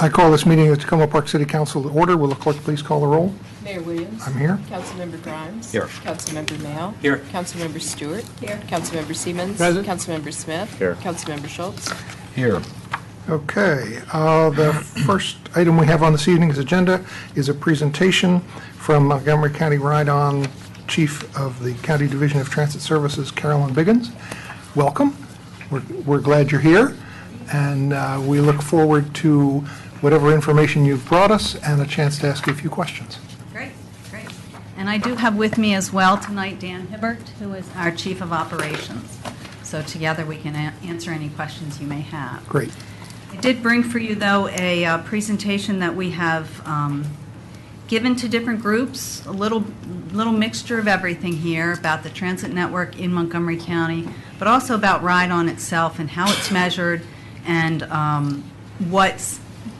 I call this meeting of the Tacoma Park City Council to order. Will the clerk please call the roll? Mayor Williams. I'm here. Councilmember Grimes. Here. Councilmember Mayo. Here. Councilmember Stewart. Here. Councilmember Siemens. Present. Councilmember Smith. Here. Councilmember Schultz. Here. Okay. The first item we have on this evening's agenda is a presentation from Montgomery County Ride-On Chief of the County Division of Transit Services, Carolyn Biggins. Welcome. We're glad you're here, and we look forward to whatever information you've brought us and a chance to ask you a few questions. Great, great. And I do have with me as well tonight Dan Hibbert, who is our Chief of Operations. So together we can answer any questions you may have. Great. I did bring for you, though, a presentation that we have given to different groups, a little mixture of everything here about the transit network in Montgomery County, but also about Ride-On itself and how it's measured and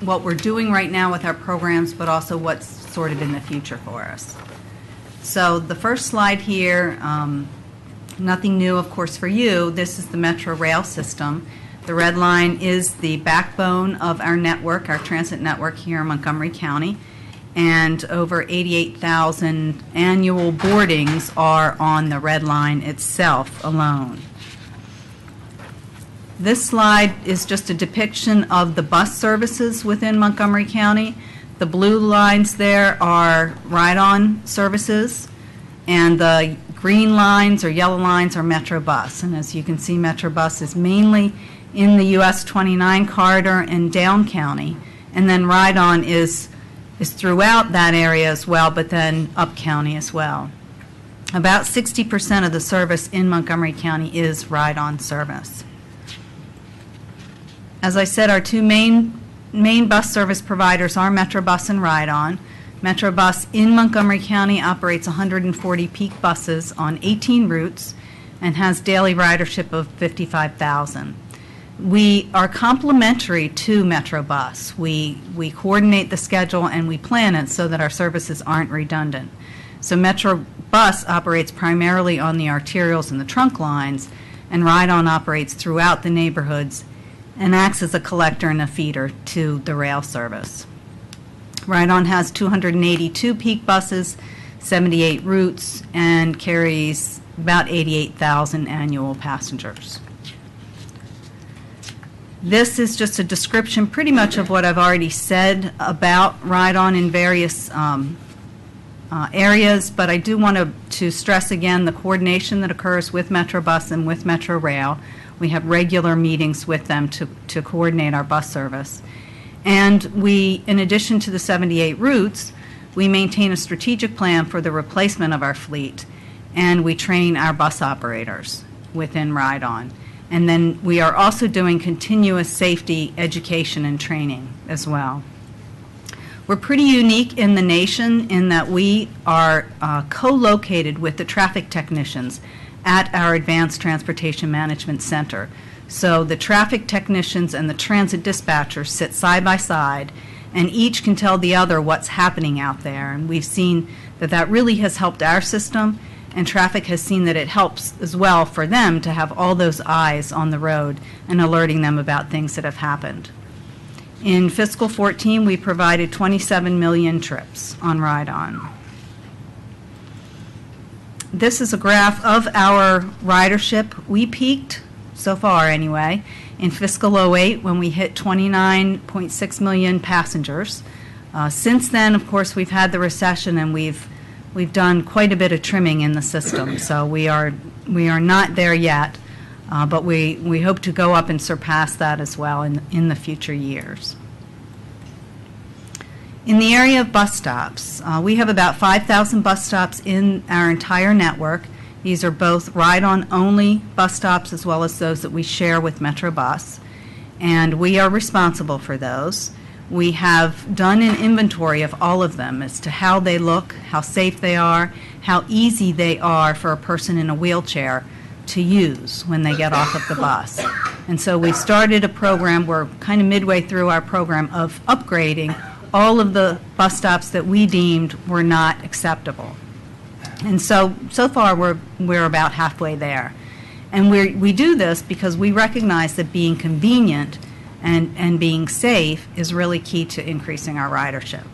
what we're doing right now with our programs, but also what's sort of in the future for us. So the first slide here, nothing new, of course, for you. This is the Metro Rail system. The red line is the backbone of our network, our transit network here in Montgomery County, and over 88,000 annual boardings are on the red line itself alone. This slide is just a depiction of the bus services within Montgomery County. The blue lines there are Ride-On services, and the green lines or yellow lines are Metro Bus. And as you can see, Metro Bus is mainly in the US 29 corridor and down county, and then Ride-On is throughout that area as well, but then up county as well. About 60% of the service in Montgomery County is Ride-On service. As I said, our two main bus service providers are Metro Bus and Ride-On. Metro Bus in Montgomery County operates 140 peak buses on 18 routes and has daily ridership of 55,000. We are complementary to Metro Bus. We coordinate the schedule and we plan it so that our services aren't redundant. So Metro Bus operates primarily on the arterials and the trunk lines, and Ride-On operates throughout the neighborhoods and acts as a collector and a feeder to the rail service. Ride-On has 282 peak buses, 78 routes, and carries about 88,000 annual passengers. This is just a description pretty much of what I've already said about Ride-On in various areas, but I do want to stress again the coordination that occurs with Metro Bus and with Metro Rail. We have regular meetings with them to coordinate our bus service. And we, in addition to the 78 routes, we maintain a strategic plan for the replacement of our fleet, and we train our bus operators within Ride-On. And then we are also doing continuous safety education and training as well. We're pretty unique in the nation in that we are co-located with the traffic technicians at our Advanced Transportation Management Center. So the traffic technicians and the transit dispatchers sit side by side, and each can tell the other what's happening out there. And we've seen that that really has helped our system, and traffic has seen that it helps as well for them to have all those eyes on the road and alerting them about things that have happened. In fiscal 14, we provided 27 million trips on Ride-On. This is a graph of our ridership. We peaked, so far anyway, in fiscal 08 when we hit 29.6 million passengers. Since then, of course, we've had the recession, and we've done quite a bit of trimming in the system. So we are not there yet, but we hope to go up and surpass that as well in the future years. In the area of bus stops, we have about 5,000 bus stops in our entire network. These are both Ride-On only bus stops as well as those that we share with Metro Bus, and we are responsible for those. We have done an inventory of all of them as to how they look, how safe they are, how easy they are for a person in a wheelchair to use when they get off of the bus. And so we started a program, we're kind of midway through our program of upgrading all of the bus stops that we deemed were not acceptable. And so far we're about halfway there. And we do this because we recognize that being convenient and being safe is really key to increasing our ridership.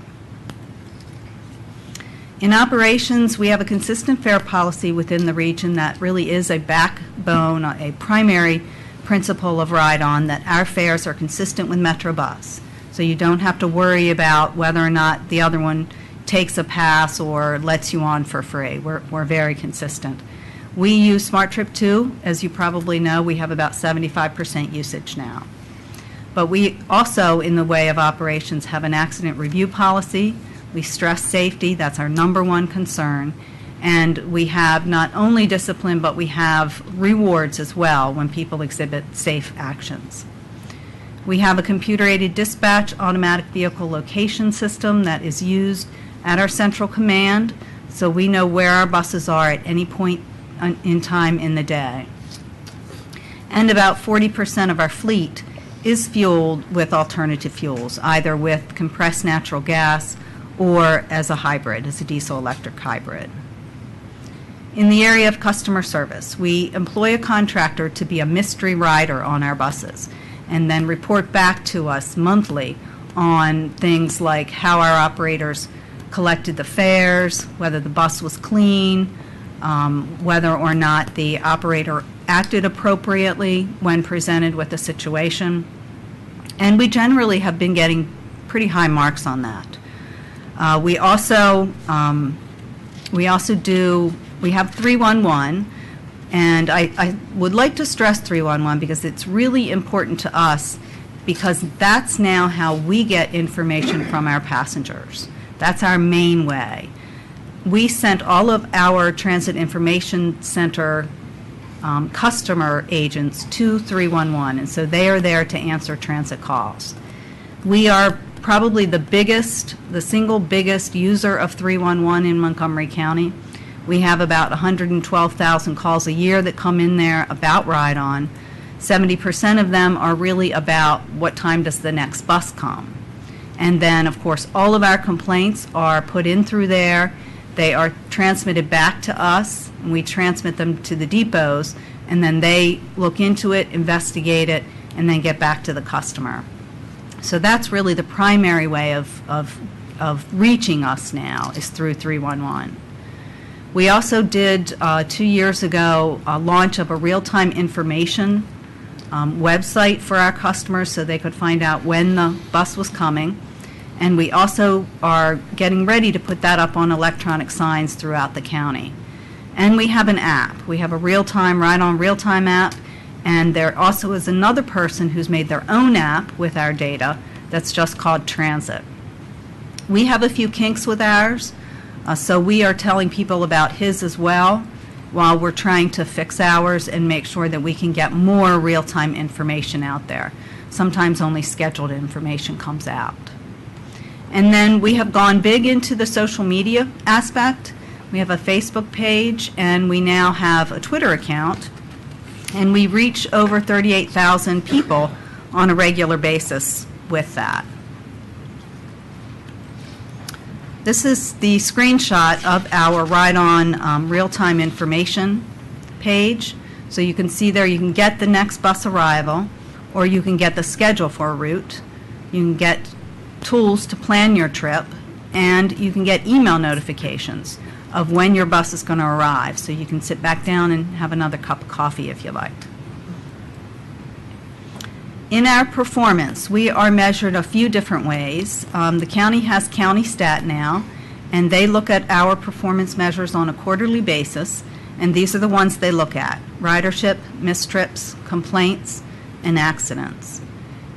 In operations, we have a consistent fare policy within the region that really is a backbone, a primary principle of Ride-On, that our fares are consistent with Metrobus. So you don't have to worry about whether or not the other one takes a pass or lets you on for free. We're very consistent. We use SmartTrip 2. As you probably know, we have about 75% usage now. But we also, in the way of operations, have an accident review policy. We stress safety. That's our number one concern. And we have not only discipline, but we have rewards as well when people exhibit safe actions. We have a computer-aided dispatch automatic vehicle location system that is used at our central command, so we know where our buses are at any point in time in the day. And about 40% of our fleet is fueled with alternative fuels, either with compressed natural gas or as a hybrid, as a diesel-electric hybrid. In the area of customer service, we employ a contractor to be a mystery rider on our buses and then report back to us monthly on things like how our operators collected the fares, whether the bus was clean, whether or not the operator acted appropriately when presented with a situation. And we generally have been getting pretty high marks on that. We have 311, and I would like to stress 311 because it's really important to us, because that's now how we get information from our passengers. That's our main way. We sent all of our Transit Information Center customer agents to 311, and so they are there to answer transit calls. We are probably the single biggest user of 311 in Montgomery County. We have about 112,000 calls a year that come in there about Ride-On. 70% of them are really about what time does the next bus come. And then, of course, all of our complaints are put in through there. They are transmitted back to us, and we transmit them to the depots, and then they look into it, investigate it, and then get back to the customer. So that's really the primary way of reaching us now, is through 311. We also did, 2 years ago, a launch of a real-time information website for our customers so they could find out when the bus was coming. And we also are getting ready to put that up on electronic signs throughout the county. And we have an app. We have a real-time, Ride-On real-time app, and there also is another person who's made their own app with our data that's just called Transit. We have a few kinks with ours, so we are telling people about his as well, while we're trying to fix ours and make sure that we can get more real-time information out there. Sometimes only scheduled information comes out. And then we have gone big into the social media aspect. We have a Facebook page, and we now have a Twitter account, and we reach over 38,000 people on a regular basis with that. This is the screenshot of our Ride-On real-time information page. So you can see there, you can get the next bus arrival, or you can get the schedule for a route. You can get tools to plan your trip, and you can get email notifications of when your bus is going to arrive. So you can sit back down and have another cup of coffee if you like. In our performance, we are measured a few different ways. The county has County Stat now, and they look at our performance measures on a quarterly basis, and these are the ones they look at: ridership, missed trips, complaints, and accidents.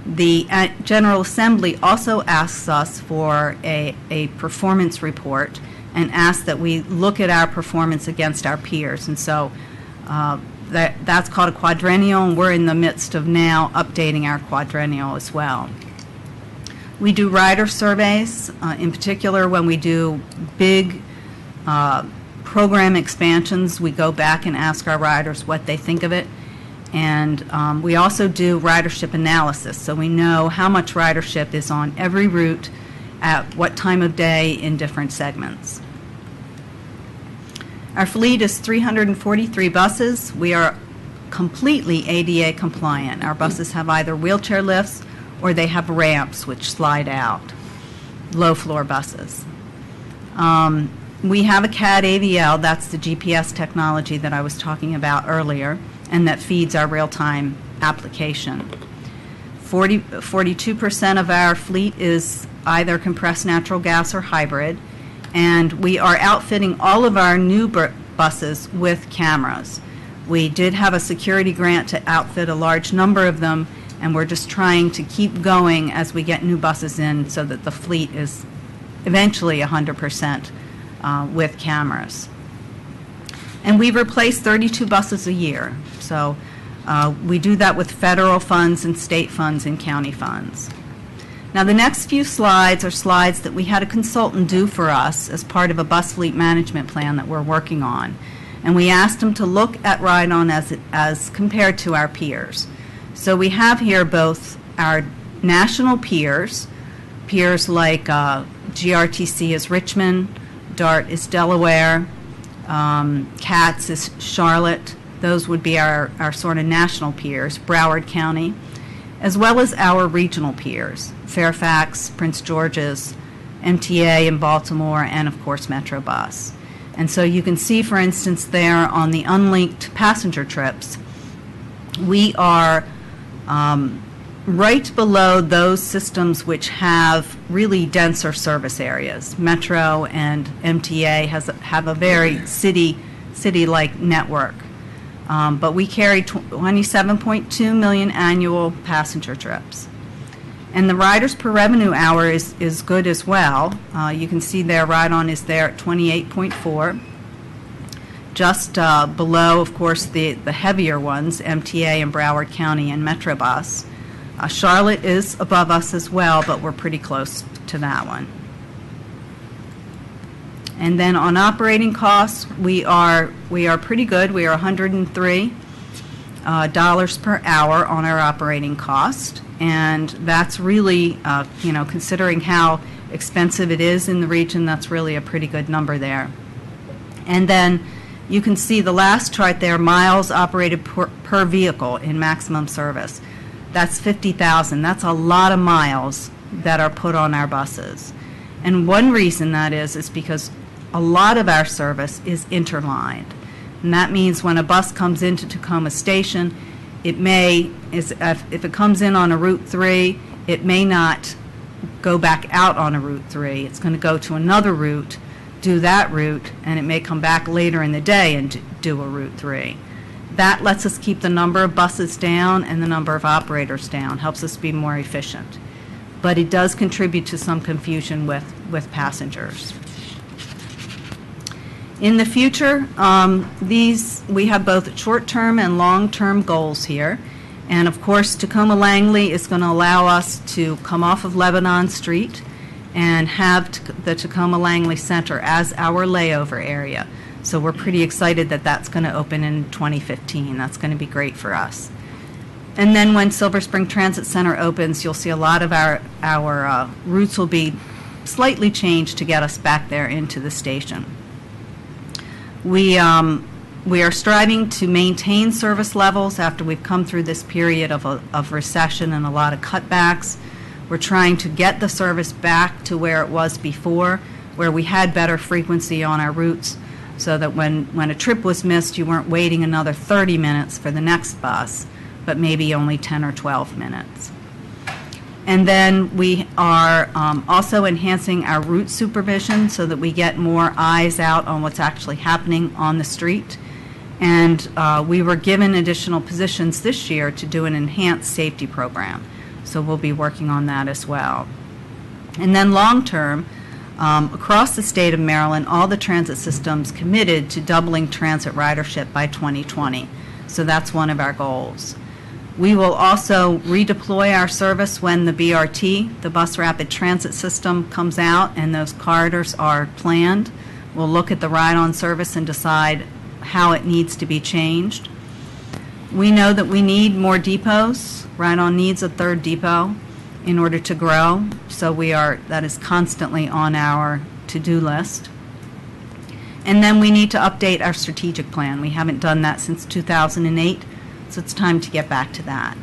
The General Assembly also asks us for a performance report and asks that we look at our performance against our peers, and so that's called a quadrennial, and we're in the midst of now updating our quadrennial as well. We do rider surveys, in particular when we do big program expansions. We go back and ask our riders what they think of it. And we also do ridership analysis, so we know how much ridership is on every route at what time of day in different segments. Our fleet is 343 buses. We are completely ADA compliant. Our buses have either wheelchair lifts or they have ramps which slide out, low-floor buses. We have a CAD AVL, that's the GPS technology that I was talking about earlier, and that feeds our real-time application. 42% of our fleet is either compressed natural gas or hybrid, and we are outfitting all of our new buses with cameras. We did have a security grant to outfit a large number of them, and we're just trying to keep going as we get new buses in so that the fleet is eventually 100% with cameras. And we've replaced 32 buses a year. So we do that with federal funds and state funds and county funds. Now the next few slides are slides that we had a consultant do for us as part of a bus fleet management plan that we're working on. And we asked them to look at Ride-On as compared to our peers. So we have here both our national peers like GRTC is Richmond, DART is Delaware, CATS is Charlotte. Those would be our sort of national peers, Broward County, as well as our regional peers, Fairfax, Prince George's, MTA in Baltimore, and of course Metro Bus. And so you can see, for instance, there on the unlinked passenger trips, we are right below those systems which have really denser service areas. Metro and MTA have a very city-like network. But we carry 27.2 million annual passenger trips. And the riders per revenue hour is good as well. You can see there Ride-On is there at 28.4. Just below, of course, the heavier ones, MTA and Broward County and Metro Bus. Charlotte is above us as well, but we're pretty close to that one. And then on operating costs, we are pretty good. We are $103 per hour on our operating cost, and that's really, considering how expensive it is in the region, that's really a pretty good number there. And then you can see the last chart there, miles operated per vehicle in maximum service. That's 50,000. That's a lot of miles that are put on our buses. And one reason that is because a lot of our service is interlined. And that means when a bus comes into Tacoma Station, if it comes in on a Route 3, it may not go back out on a Route 3. It's going to go to another route, do that route, and it may come back later in the day and do a Route 3. That lets us keep the number of buses down and the number of operators down, helps us be more efficient. But it does contribute to some confusion with passengers. In the future, we have both short-term and long-term goals here. And of course, Tacoma Langley is going to allow us to come off of Lebanon Street and have the Tacoma Langley Center as our layover area. So we're pretty excited that that's going to open in 2015. That's going to be great for us. And then when Silver Spring Transit Center opens, you'll see a lot of our routes will be slightly changed to get us back there into the station. We are striving to maintain service levels after we've come through this period of recession and a lot of cutbacks. We're trying to get the service back to where it was before, where we had better frequency on our routes, so that when a trip was missed, you weren't waiting another 30 minutes for the next bus, but maybe only 10 or 12 minutes. And then we are also enhancing our route supervision so that we get more eyes out on what's actually happening on the street. And we were given additional positions this year to do an enhanced safety program. So we'll be working on that as well. And then long term, across the state of Maryland, all the transit systems committed to doubling transit ridership by 2020. So that's one of our goals. We will also redeploy our service when the BRT, the Bus Rapid Transit System, comes out and those corridors are planned. We'll look at the Ride-On service and decide how it needs to be changed. We know that we need more depots. Ride-On needs a third depot in order to grow, so that is constantly on our to-do list. And then we need to update our strategic plan. We haven't done that since 2008, so it's time to get back to that.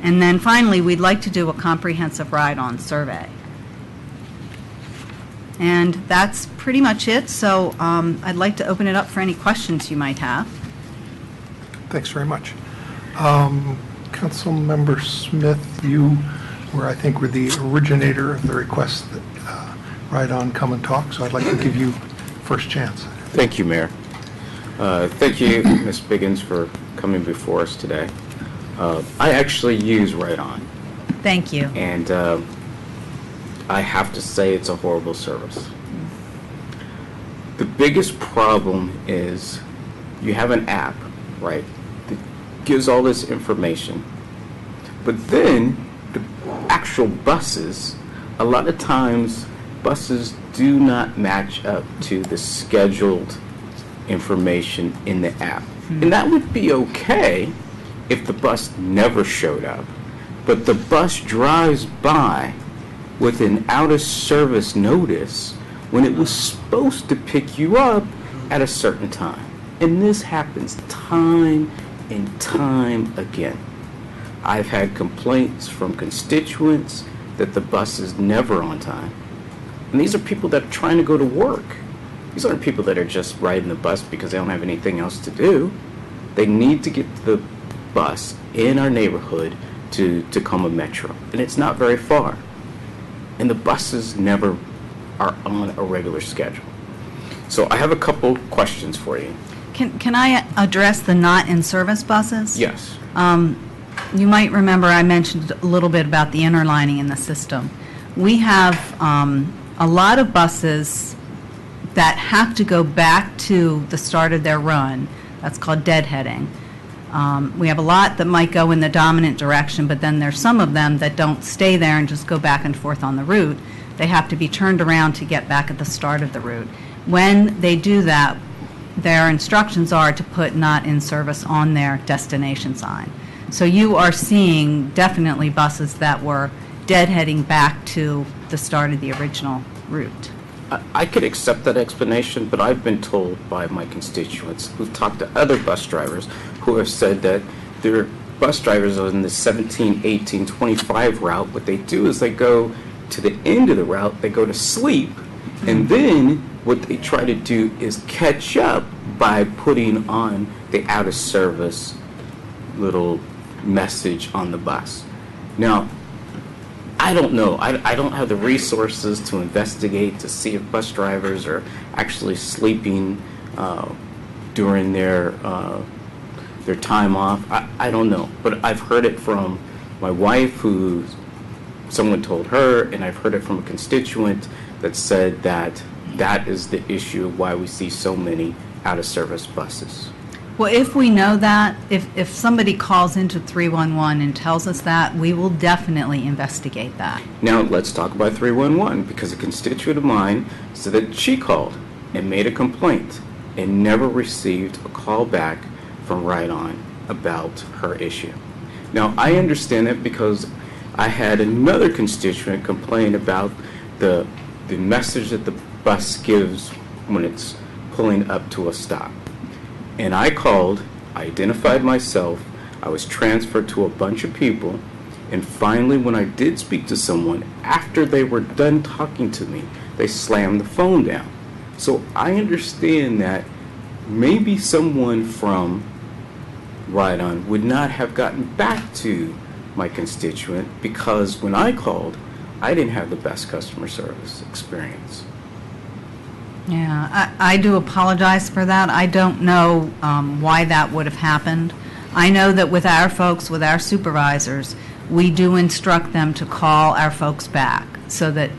And then finally, we'd like to do a comprehensive ride-on survey. And that's pretty much it, so I'd like to open it up for any questions you might have. Thanks very much. Councilmember Smith, you were, I think, were the originator of the request that Ride On come and talk, so I'd like to give you first chance. Thank you, Mayor. Thank you, Ms. Biggins, for coming before us today. I actually use Ride On, Thank you. and I have to say it's a horrible service. The biggest problem is you have an app, right, that gives all this information, but then the actual buses, a lot of times buses do not match up to the scheduled information in the app. And that would be okay if the bus never showed up, but the bus drives by with an out-of-service notice when it was supposed to pick you up at a certain time. And this happens time and time again. I've had complaints from constituents that the bus is never on time. And these are people that are trying to go to work. These aren't people that are just riding the bus because they don't have anything else to do. They need to get the bus in our neighborhood to Tacoma Metro. And it's not very far. And the buses never are on a regular schedule. So I have a couple questions for you. Can I address the not-in-service buses? Yes. You might remember I mentioned a little bit about the interlining in the system. We have a lot of buses that have to go back to the start of their run. That's called deadheading. We have a lot that might go in the dominant direction, but then there's some of them that don't stay there and just go back and forth on the route. They have to be turned around to get back at the start of the route. When they do that, their instructions are to put not in service on their destination sign. So you are seeing definitely buses that were deadheading back to the start of the original route. I could accept that explanation, but I've been told by my constituents who've talked to other bus drivers who have said that their bus drivers on the 17, 18, 25 route, what they do is they go to the end of the route, they go to sleep, and then what they try to do is catch up by putting on the out of service little message on the bus. Now, I don't know. I don't have the resources to investigate to see if bus drivers are actually sleeping during their time off. I don't know. But I've heard it from my wife, who someone told her, and I've heard it from a constituent that said that that is the issue of why we see so many out-of-service buses. Well, if we know that, if somebody calls into 311 and tells us that, we will definitely investigate that. Now, let's talk about 311, because a constituent of mine said that she called and made a complaint and never received a call back from Ride On about her issue. Now, I understand that because I had another constituent complain about the message that the bus gives when it's pulling up to a stop. And I called, I identified myself, I was transferred to a bunch of people, and finally when I did speak to someone, after they were done talking to me, they slammed the phone down. So I understand that maybe someone from Ride On would not have gotten back to my constituent because when I called, I didn't have the best customer service experience. Yeah, I do apologize for that. I don't know why that would have happened. I know that with our folks, with our supervisors, we do instruct them to call our folks back so that,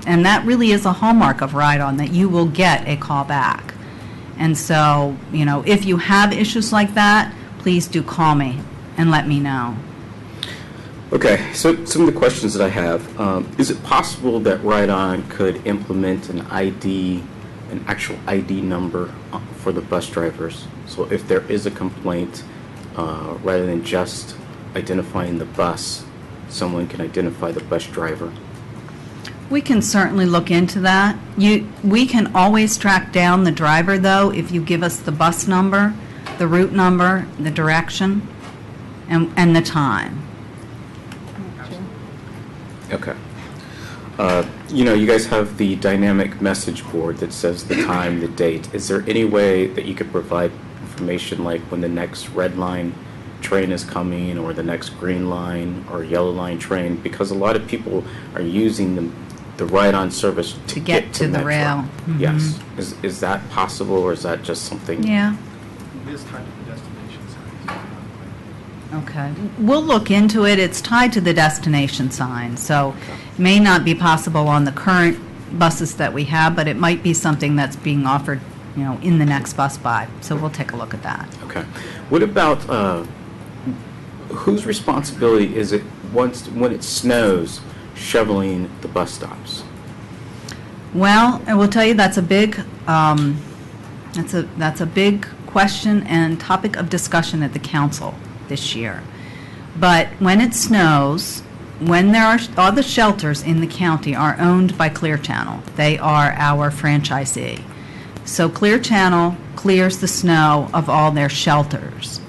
and that really is a hallmark of Ride On, that you will get a call back. And so, you know, if you have issues like that, please do call me and let me know. Okay, so some of the questions that I have, is it possible that Ride On could implement an actual ID number for the bus drivers? So if there is a complaint, rather than just identifying the bus, someone can identify the bus driver. We can certainly look into that. We can always track down the driver, though, if you give us the bus number, the route number, the direction, and the time. Okay. You guys have the dynamic message board that says the time, the date. Is there any way that you could provide information like when the next red line train is coming or the next green line or yellow line train? Because a lot of people are using the ride-on service to get to the Metro. rail. Mhm. Yes. Is that possible, or is that just something? Yeah. It is tied to the destination signs. Okay. We'll look into it. It's tied to the destination sign, so it may not be possible on the current buses that we have, but it might be something that's being offered, in the next bus buy. So we'll take a look at that. Okay. What about whose responsibility is it when it snows, shoveling the bus stops? Well, I will tell you that's a big that's a big question and topic of discussion at the council this year. But when it snows, when there are all the shelters in the county are owned by Clear Channel. They are our franchisee. So Clear Channel clears the snow of all their shelters.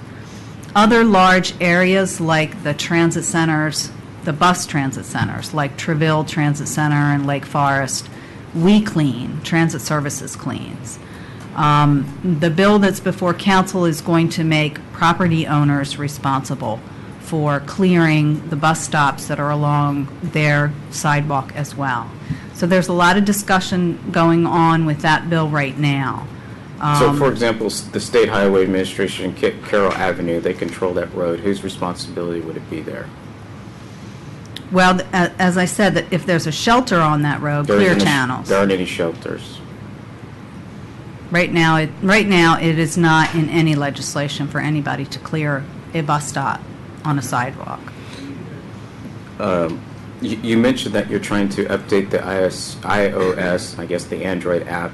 Other large areas like the transit centers, the bus transit centers like Treville Transit Center and Lake Forest, we clean, Transit Services cleans. The bill that's before council is going to make property owners responsible for clearing the bus stops that are along their sidewalk as well. So there's a lot of discussion going on with that bill right now. So, for example, the State Highway Administration, Carroll Avenue, they control that road. Whose responsibility would it be there? Well, as I said, that if there's a shelter on that road, There Clear isn't Channels. There aren't any shelters. Right now, it is not in any legislation for anybody to clear a bus stop on a sidewalk. You mentioned that you're trying to update the iOS, I guess the Android app.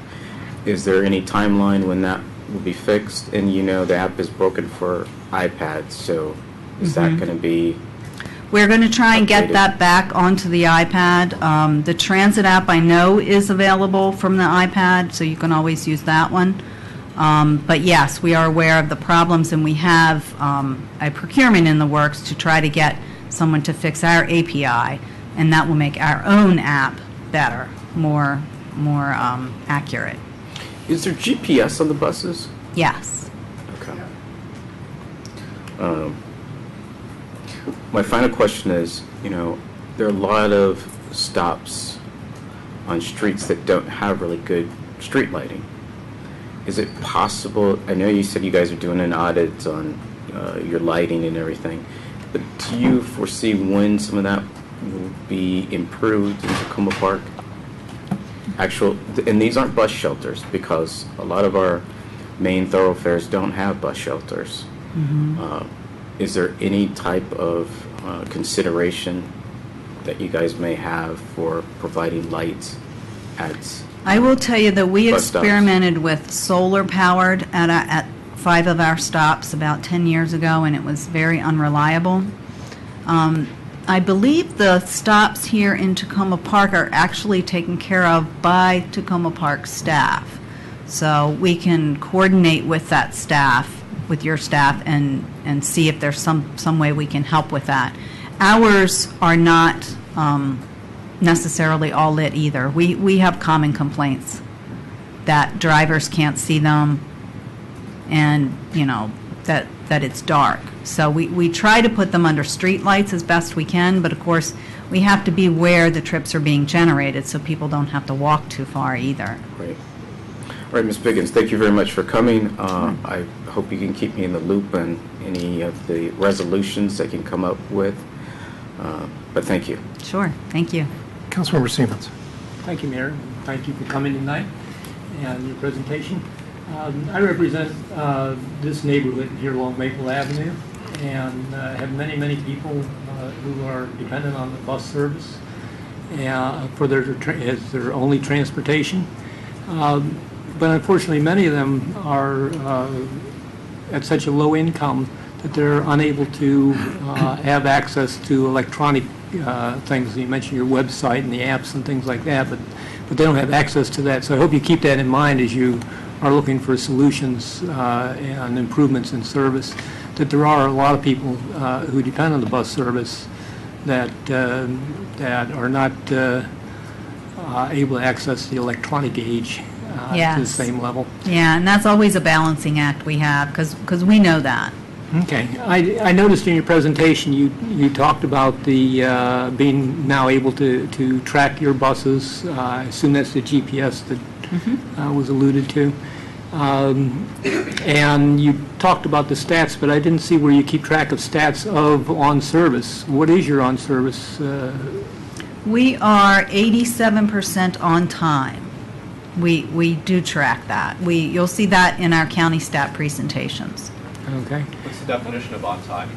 Is there any timeline when that will be fixed? And the app is broken for iPads, so is that going to be... We're going to try and get updated? that back onto the iPad. The transit app I know is available from the iPad, so you can always use that one. But yes, we are aware of the problems, and we have a procurement in the works to try to get someone to fix our API, and that will make our own app better, more accurate. Is there GPS on the buses? Yes. Okay. My final question is, there are a lot of stops on streets that don't have really good street lighting. Is it possible, I know you said you guys are doing an audit on your lighting and everything, but do you foresee when some of that will be improved in Tacoma Park? And these aren't bus shelters, because a lot of our main thoroughfares don't have bus shelters. Is there any type of consideration that you guys may have for providing lights at... I will tell you that we Bus stops. experimented with solar powered at 5 of our stops about 10 years ago, and it was very unreliable. I believe the stops here in Tacoma Park are actually taken care of by Tacoma Park staff. So we can coordinate with that staff, with your staff, and see if there's some way we can help with that. Ours are not necessarily all lit either. We have common complaints that drivers can't see them, and that it's dark. So we try to put them under street lights as best we can, but of course we have to be where the trips are being generated so people don't have to walk too far either. Great. All right, Ms. Biggins, thank you very much for coming. I hope you can keep me in the loop on any of the resolutions that can come up with. But thank you. Sure, thank you. Councilmember Siemens. Thank you, Mayor. Thank you for coming tonight and your presentation. I represent this neighborhood here along Maple Avenue, and have many people who are dependent on the bus service for as their only transportation. But unfortunately, many of them are at such a low income that they're unable to have access to electronic things. You mentioned your website and the apps and things like that, but they don't have access to that. So I hope you keep that in mind as you are looking for solutions and improvements in service, that there are a lot of people who depend on the bus service that are not able to access the electronic age to the Yes. same level. Yeah, and that's always a balancing act we have, because we know that. Okay. I noticed in your presentation, you talked about the being now able to track your buses. I assume that's the GPS that was alluded to. And you talked about the stats, but I didn't see where you keep track of stats of on-service. What is your on-service? We are 87% on time. We do track that. You'll see that in our county stat presentations. Okay. What's the definition of on time?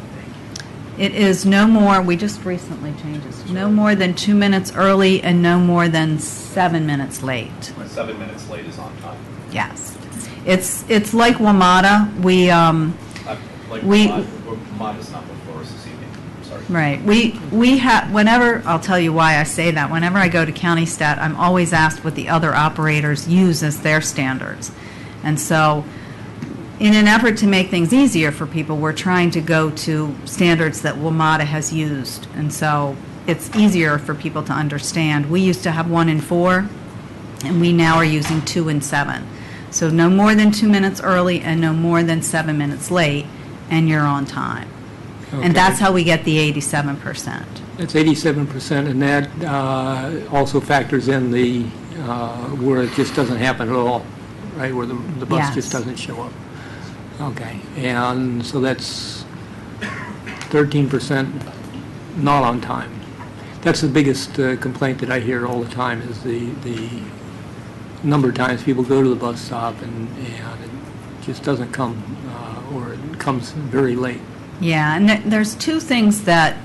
It is no more, we just recently changed this, no more than 2 minutes early and no more than 7 minutes late. 7 minutes late is on time. Yes. It's like WMATA. Mine is not before us this evening. Sorry. Right. We have, whenever, I'll tell you why I say that, whenever I go to county stat, I'm always asked what the other operators use as their standards. And so, in an effort to make things easier for people, we're trying to go to standards that WMATA has used. And so, it's easier for people to understand. We used to have 1 and 4, and we now are using 2 and 7. So no more than 2 minutes early and no more than 7 minutes late, and you're on time. Okay. And that's how we get the 87%. It's 87%, and that also factors in the where it just doesn't happen at all, right? Where the bus Yes. just doesn't show up. Okay, and so that's 13% not on time. That's the biggest complaint that I hear all the time is the number of times people go to the bus stop and it just doesn't come, or it comes very late. Yeah, and there's 2 things that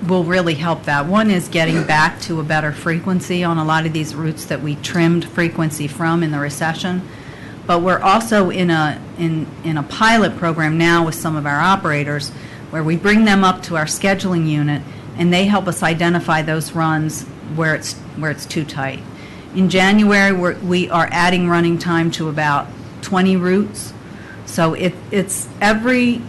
will really help that. One is getting back to a better frequency on a lot of these routes that we trimmed frequency from in the recession. But we're also in a pilot program now with some of our operators where we bring them up to our scheduling unit and they help us identify those runs where it's too tight. In January, we are adding running time to about 20 routes. So it's every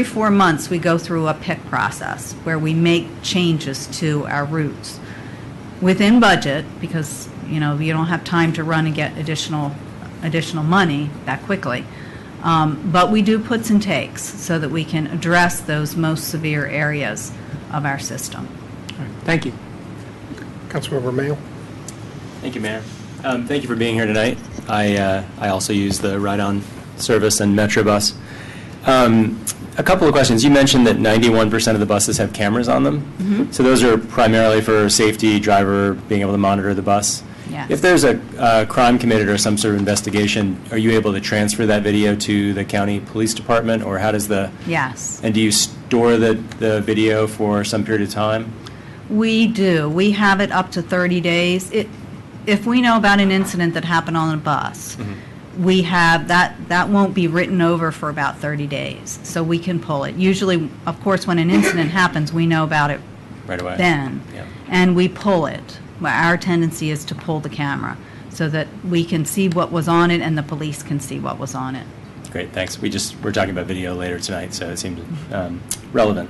4 months we go through a pick process where we make changes to our routes within budget because you don't have time to run and get additional money that quickly. But we do puts and takes so that we can address those most severe areas of our system. All right, thank you. Councilmember Mayo. Thank you, Mayor. Thank you for being here tonight. I also use the ride-on service and Metrobus. A couple of questions. You mentioned that 91% of the buses have cameras on them. Mm-hmm. So those are primarily for safety, driver being able to monitor the bus. Yes. If there's a crime committed or some sort of investigation, are you able to transfer that video to the county police department, or how does the... Yes. And do you store the video for some period of time? We do. We have it up to 30 days. If we know about an incident that happened on a bus, we have that won't be written over for about 30 days. So we can pull it. Usually, of course, when an incident happens, we know about it Right away. then. Yeah. And we pull it. Our tendency is to pull the camera so that we can see what was on it and the police can see what was on it. Great, thanks. We're talking about video later tonight, so it seems relevant.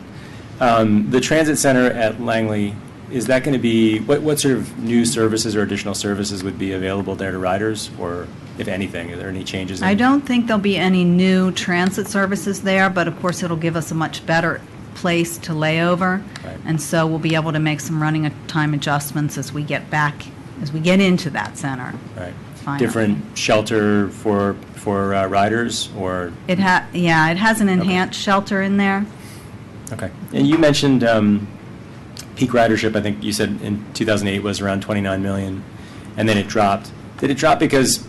The transit center at Langley, is that going to be, what sort of new services or additional services would be available there to riders, or if anything, are there any changes? I don't think there'll be any new transit services there, but of course it'll give us a much better place to lay over. Right. And so we'll be able to make some running time adjustments as we get into that center. Right. Finally. Different shelter for riders, or? It has an enhanced shelter in there. Okay. And you mentioned peak ridership, I think you said in 2008 was around 29 million, and then it dropped. Did it drop because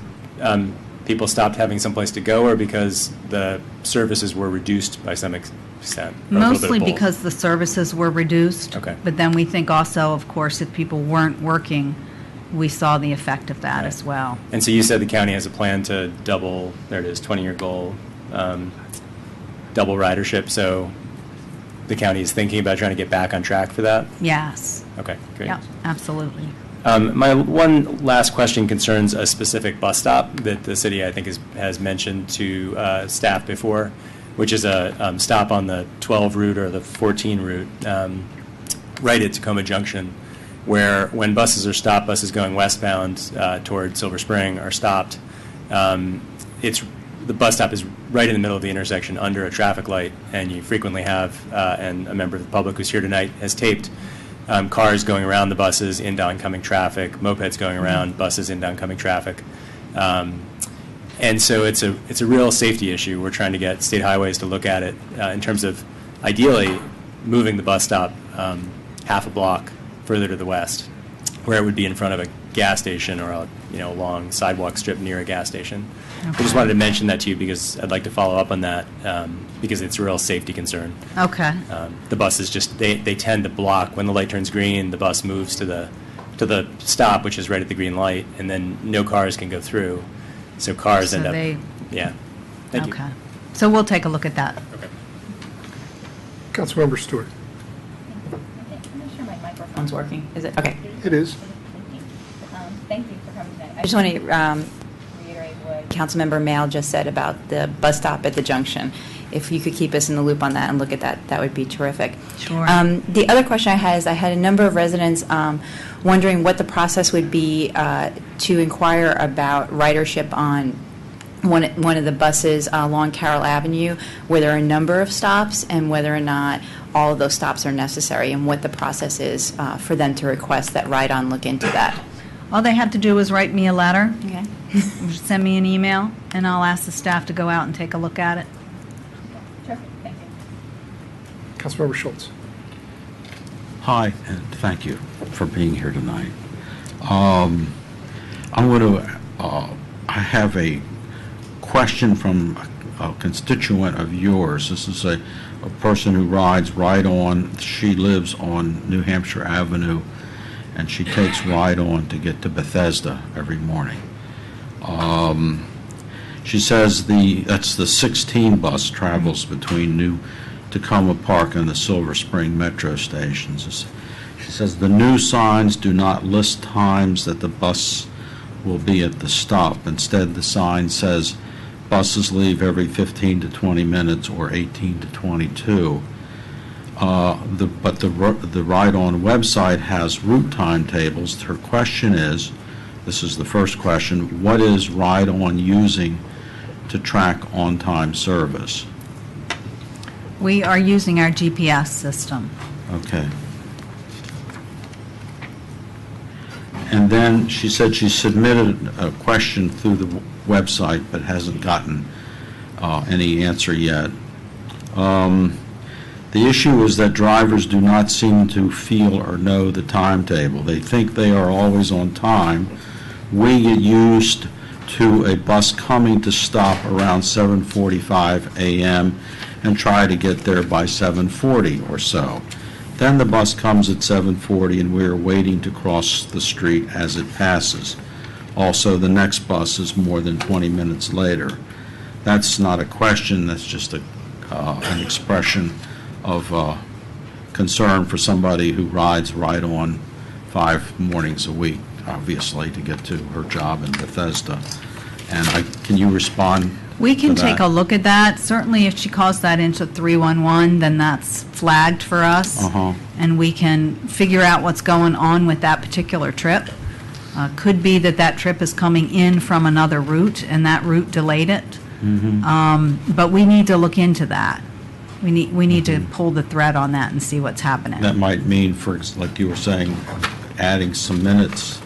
people stopped having someplace to go, or because the services were reduced by some extent? Or a little bit of Mostly both? because the services were reduced. Okay. But then we think also, of course, if people weren't working, we saw the effect of that Right. as well. And so you said the county has a plan to double, there it is, 20-year goal, double ridership, so the county is thinking about trying to get back on track for that? Yes. Okay, great. Yeah, absolutely. My one last question concerns a specific bus stop that the city, I think, has mentioned to staff before, which is a stop on the 12 route or the 14 route. right at Tacoma Junction, where when buses are stopped, buses going westbound toward Silver Spring are stopped. The bus stop is right in the middle of the intersection under a traffic light, and you frequently have, and a member of the public who's here tonight has taped cars going around the buses, into oncoming traffic, mopeds going around buses, into oncoming traffic. And so it's a real safety issue. We're trying to get State Highways to look at it in terms of ideally moving the bus stop half a block further to the west, where it would be in front of a gas station or a long sidewalk strip near a gas station. I just wanted to mention that to you because I'd like to follow up on that because it's a real safety concern. Okay. The buses just they tend to block when the light turns green. The bus moves to the stop, which is right at the green light, and then no cars can go through. So cars end up. Yeah. Thank you. Okay. So we'll take a look at that. Okay. Councilmember Stewart. I'm not sure my microphone's working. Is it? Okay. It is. Thank you for coming tonight. I just want to reiterate what Councilmember Mail just said about the bus stop at the junction. If you could keep us in the loop on that and look at that, that would be terrific. Sure. The other question I had is I had a number of residents wondering what the process would be to inquire about ridership on one of the buses along Carroll Avenue, where there are a number of stops, and whether or not all of those stops are necessary, and what the process is for them to request that Ride-On look into that. All they have to do is write me a letter, Okay. send me an email, and I'll ask the staff to go out and take a look at it. Terrific. Thank you. Councilmember Schultz. Hi, and thank you for being here tonight. I have a question from a constituent of yours. This is a person who rides Ride-On. She lives on New Hampshire Avenue, and she takes Ride-On to get to Bethesda every morning. She says that's the 16 bus travels between New Tacoma Park and the Silver Spring metro stations. She says the new signs do not list times that the bus will be at the stop. Instead, the sign says buses leave every 15 to 20 minutes or 18 to 22. But the Ride-On website has route timetables. Her question is, this is the first question, what is Ride-On using to track on-time service? We are using our GPS system. Okay. And then she said she submitted a question through the website but hasn't gotten any answer yet. The issue is that drivers do not seem to feel or know the timetable. They think they are always on time. We get used to a bus coming to stop around 7:45 a.m. and try to get there by 7:40 or so. Then the bus comes at 7:40 and we are waiting to cross the street as it passes. Also, the next bus is more than 20 minutes later. That's not a question, that's just an expression of concern for somebody who rides Ride-On 5 mornings a week, obviously, to get to her job in Bethesda. And can you respond? We can to take that? a look at that. Certainly, if she calls that into 311, then that's flagged for us. Uh-huh. And we can figure out what's going on with that particular trip. Could be that trip is coming in from another route, and that route delayed it. But we need to look into that. We need to pull the thread on that and see what's happening. That might mean, like you were saying, adding some minutes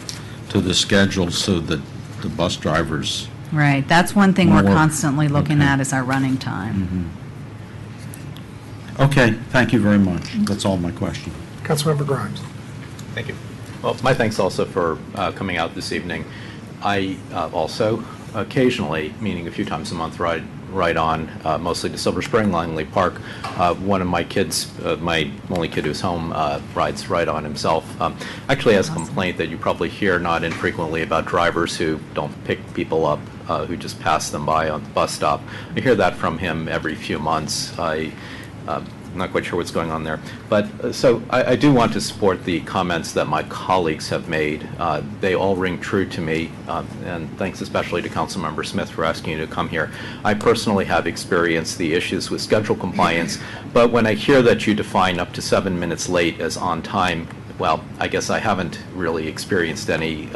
to the schedule so that the bus drivers... Right. That's one thing we're More. constantly looking Okay. at is our running time. Okay, thank you very much. That's all my question. Councilmember Grimes. Thank you. Well, my thanks also for coming out this evening. I also occasionally, meaning a few times a month, ride on, mostly to Silver Spring, Langley Park. One of my kids, my only kid who's home, rides Ride-On himself. Actually has a complaint that you probably hear not infrequently about drivers who don't pick people up, who just pass them by on the bus stop. I hear that from him every few months. not quite sure what's going on there. But so I do want to support the comments that my colleagues have made. They all ring true to me, and thanks especially to Councilmember Smith for asking you to come here. I personally have experienced the issues with schedule compliance, but when I hear that you define up to 7 minutes late as on time, well, I guess I haven't really experienced any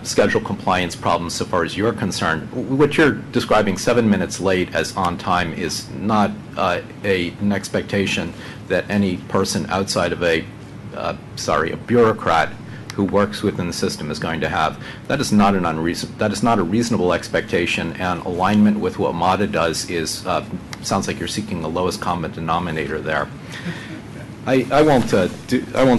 schedule compliance problems so far as you're concerned. What you're describing, 7 minutes late as on time, is not an expectation that any person outside of a bureaucrat who works within the system is going to have. That is not a reasonable expectation, and alignment with what MATA does is sounds like you're seeking the lowest common denominator there. I won't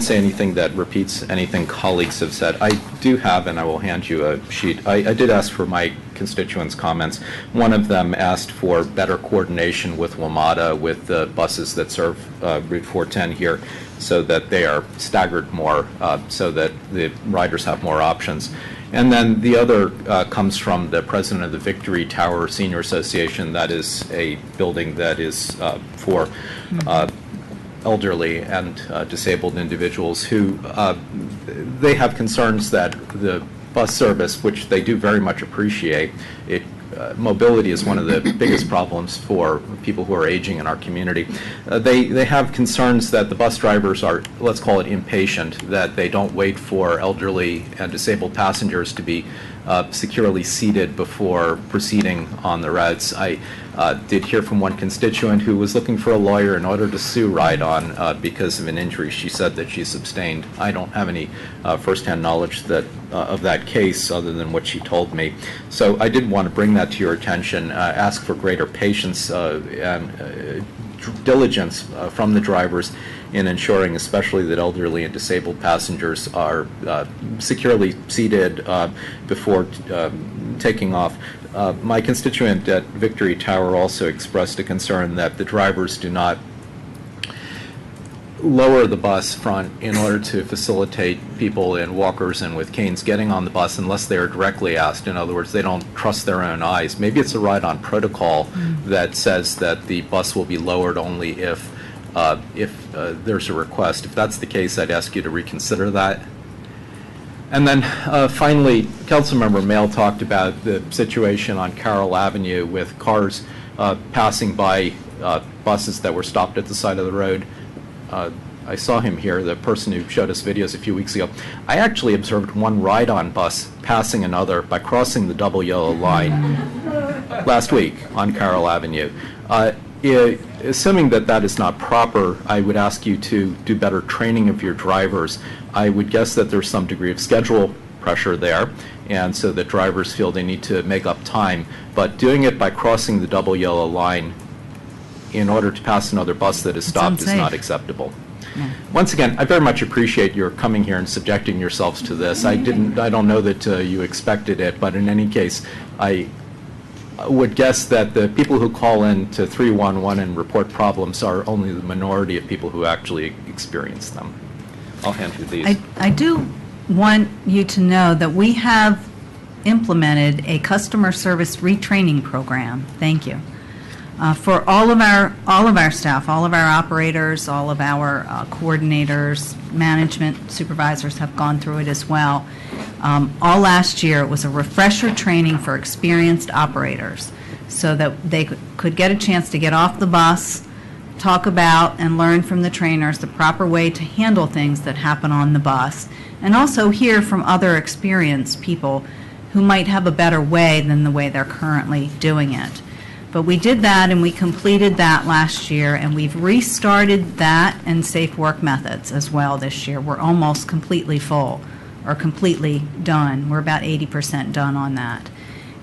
say anything that repeats anything colleagues have said. I do have, and I will hand you a sheet. I did ask for my constituents' comments. One of them asked for better coordination with WMATA, with the buses that serve Route 410 here, so that they are staggered more, so that the riders have more options. And then the other comes from the president of the Victory Tower Senior Association. That is a building that is for elderly and disabled individuals who they have concerns that the bus service, which they do very much appreciate, mobility is one of the biggest problems for people who are aging in our community. They have concerns that the bus drivers are, let's call it, impatient, that they don't wait for elderly and disabled passengers to be securely seated before proceeding on the routes. I did hear from one constituent who was looking for a lawyer in order to sue Ride-On because of an injury. She said that she's abstained. I don't have any firsthand knowledge of that case other than what she told me. So I did want to bring that to your attention, ask for greater patience and diligence from the drivers in ensuring especially that elderly and disabled passengers are securely seated before taking off. My constituent at Victory Tower also expressed a concern that the drivers do not lower the bus front in order to facilitate people in walkers and with canes getting on the bus unless they are directly asked. In other words, they don't trust their own eyes. Maybe it's a Ride-On protocol that says that the bus will be lowered only if there's a request. If that's the case, I'd ask you to reconsider that. And then finally, Councilmember Mayle talked about the situation on Carroll Avenue with cars passing by buses that were stopped at the side of the road. I saw him here, the person who showed us videos a few weeks ago. I actually observed one Ride-On bus passing another by crossing the double yellow line last week on Carroll Avenue. Assuming that that is not proper, I would ask you to do better training of your drivers. I would guess that there's some degree of schedule pressure there, and so that drivers feel they need to make up time. But doing it by crossing the double yellow line in order to pass another bus that is stopped is not acceptable. Yeah. Once again, I very much appreciate your coming here and subjecting yourselves to this. I don't know that you expected it, but in any case, I would guess that the people who call in to 311 and report problems are only the minority of people who actually experience them. I'll hand you these. I do want you to know that we have implemented a customer service retraining program. Thank you. For all of our staff, all of our operators, all of our coordinators, management supervisors have gone through it as well. All last year, it was a refresher training for experienced operators so that they could get a chance to get off the bus, talk about and learn from the trainers the proper way to handle things that happen on the bus, and also hear from other experienced people who might have a better way than the way they're currently doing it. But we did that, and we completed that last year, and we've restarted that and safe work methods as well this year. We're almost completely full, or completely done. We're about 80% done on that.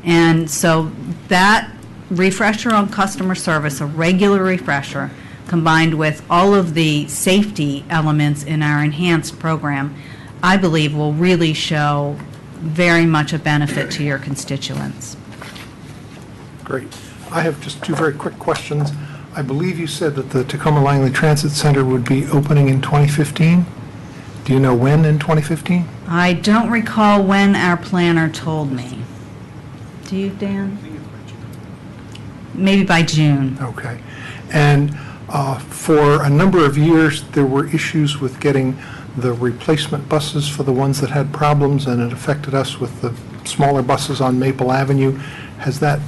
And so that refresher on customer service, a regular refresher, combined with all of the safety elements in our enhanced program, I believe will really show very much a benefit to your constituents. Great. I have just two very quick questions. I believe you said that the Tacoma Langley Transit Center would be opening in 2015. Do you know when in 2015? I don't recall when our planner told me. Do you, Dan? Maybe by June. Okay. And For a number of years, there were issues with getting the replacement buses for the ones that had problems, and it affected us with the smaller buses on Maple Avenue. Has that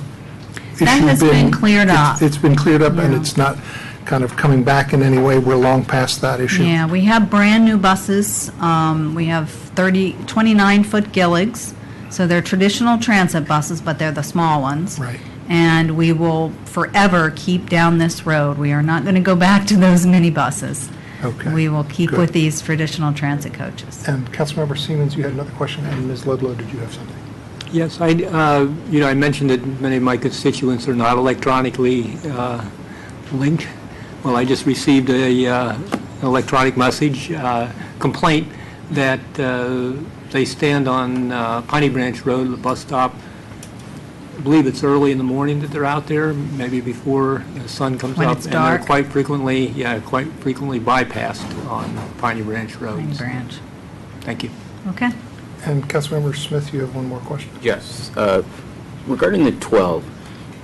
issue That has been cleared up. It's been cleared up, and Yeah. it's not kind of coming back in any way? We're long past that issue? Yeah, we have brand-new buses. We have 29-foot Gilligs, so they're traditional transit buses, but they're the small ones. Right. And we will forever keep down this road. We are not going to go back to those minibuses. Okay. We will keep Good. with these traditional transit coaches. And Councilmember Siemens, you had another question, and Ms. Ludlow, did you have something? Yes, I mentioned that many of my constituents are not electronically linked. Well, I just received an electronic message, complaint that they stand on Piney Branch Road, the bus stop. I believe it's early in the morning that they're out there, maybe before the sun comes When up. it's And dark. they're quite frequently bypassed on Piney Branch Piney roads. Branch. Thank you. Okay. And Councilmember Smith, you have one more question? Yes. Regarding the 12,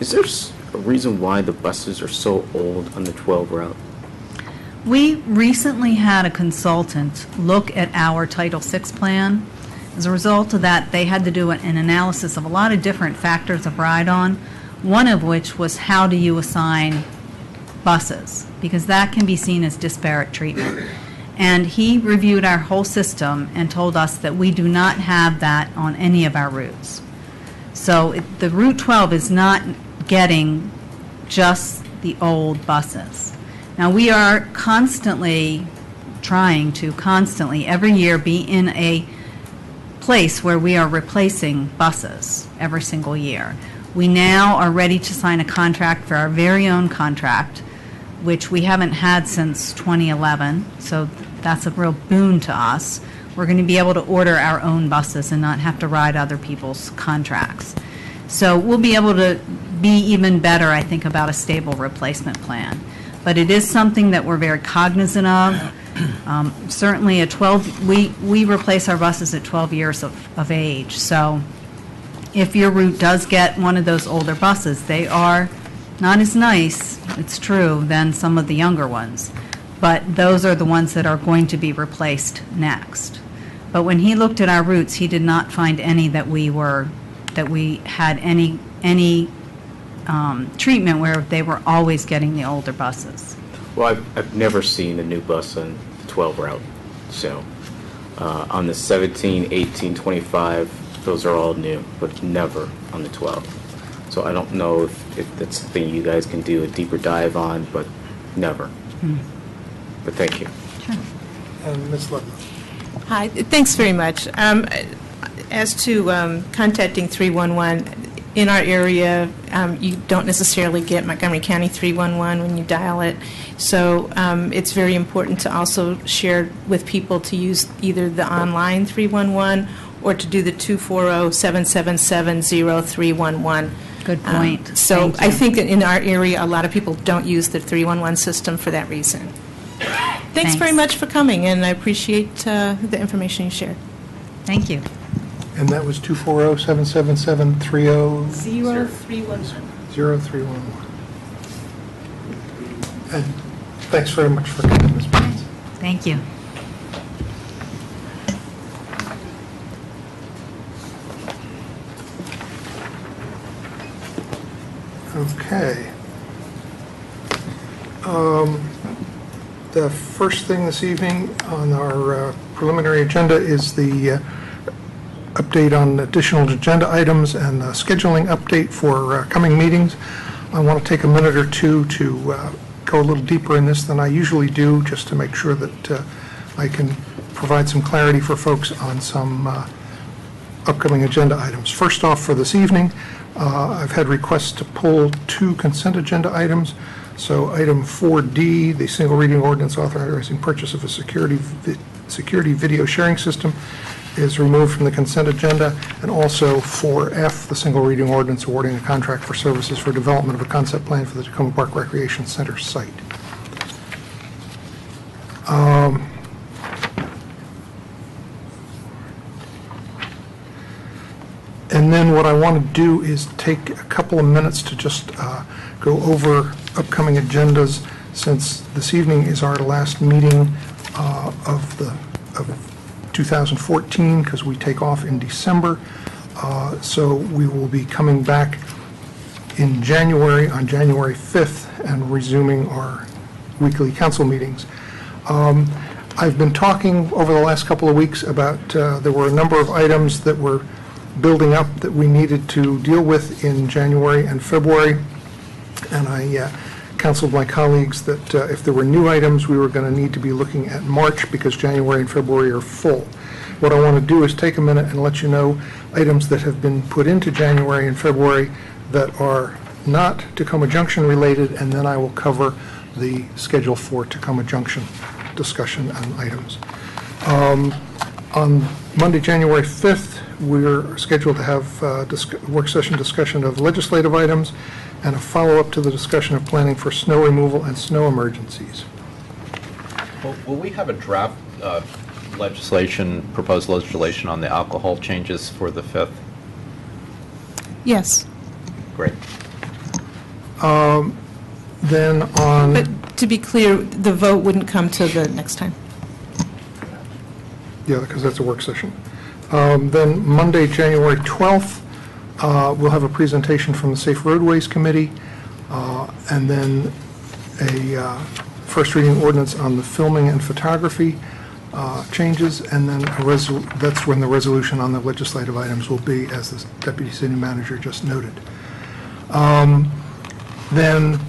is there a reason why the buses are so old on the 12 route? We recently had a consultant look at our Title VI plan. As a result of that, they had to do an analysis of a lot of different factors of ride-on, one of which was how do you assign buses, because that can be seen as disparate treatment. And he reviewed our whole system and told us that we do not have that on any of our routes. So the Route 12 is not getting just the old buses. Now, we are constantly trying to every year be in a place where we are replacing buses every single year. We now are ready to sign a contract for our very own contract, which we haven't had since 2011, so that's a real boon to us. We're going to be able to order our own buses and not have to ride other people's contracts. So we'll be able to be even better, I think, about a stable replacement plan. But it is something that we're very cognizant of. Certainly at 12, we replace our buses at 12 years of age. So if your route does get one of those older buses, they are not as nice, it's true, than some of the younger ones. But those are the ones that are going to be replaced next. But when he looked at our routes, he did not find any that we had any treatment where they were always getting the older buses. Well, I've never seen a new bus on the 12 route. So on the 17, 18, 25, those are all new, but never on the 12. So I don't know if that's something you guys can do a deeper dive on, but never. But thank you. And Ms. Ludlow? Hi, thanks very much. As to contacting 311, in our area, you don't necessarily get Montgomery County 311 when you dial it. So it's very important to also share with people to use either the online 311 or to do the 240-777-0311. Good point. So Thank you. I think that in our area, a lot of people don't use the 311 system for that reason. Thanks very much for coming, and I appreciate the information you shared. Thank you. And that was 240-777-30... 0311. 0311. And thanks very much for coming, Ms. Burns. Thank you. Okay. The first thing this evening on our preliminary agenda is the update on additional agenda items and the scheduling update for coming meetings. I want to take a minute or two to go a little deeper in this than I usually do, just to make sure that I can provide some clarity for folks on some upcoming agenda items. First off, for this evening, I've had requests to pull 2 consent agenda items. So item 4D, the single reading ordinance authorizing purchase of a security video sharing system, is removed from the consent agenda, and also 4F, the single reading ordinance awarding a contract for services for development of a concept plan for the Tacoma Park Recreation Center site. And then what I want to do is take a couple of minutes to just go over upcoming agendas since this evening is our last meeting of 2014, because we take off in December. So we will be coming back in January, on January 5th, and resuming our weekly council meetings. I've been talking over the last couple of weeks about, there were a number of items that were building up that we needed to deal with in January and February, and I counseled my colleagues that if there were new items, we were going to need to be looking at March, because January and February are full. What I want to do is take a minute and let you know items that have been put into January and February that are not Tacoma Junction related, and then I will cover the schedule for Tacoma Junction discussion and items. On Monday, January 5th, we're scheduled to have work session discussion of legislative items and a follow-up to the discussion of planning for snow removal and snow emergencies. Will we have a draft proposed legislation on the alcohol changes for the 5th? Yes. Great. Then on... But to be clear, the vote wouldn't come till the next time. Yeah, because that's a work session. Then Monday, January 12th, we'll have a presentation from the Safe Roadways Committee, and then a first reading ordinance on the filming and photography changes, and then that's when the resolution on the legislative items will be, as the Deputy City Manager just noted. Then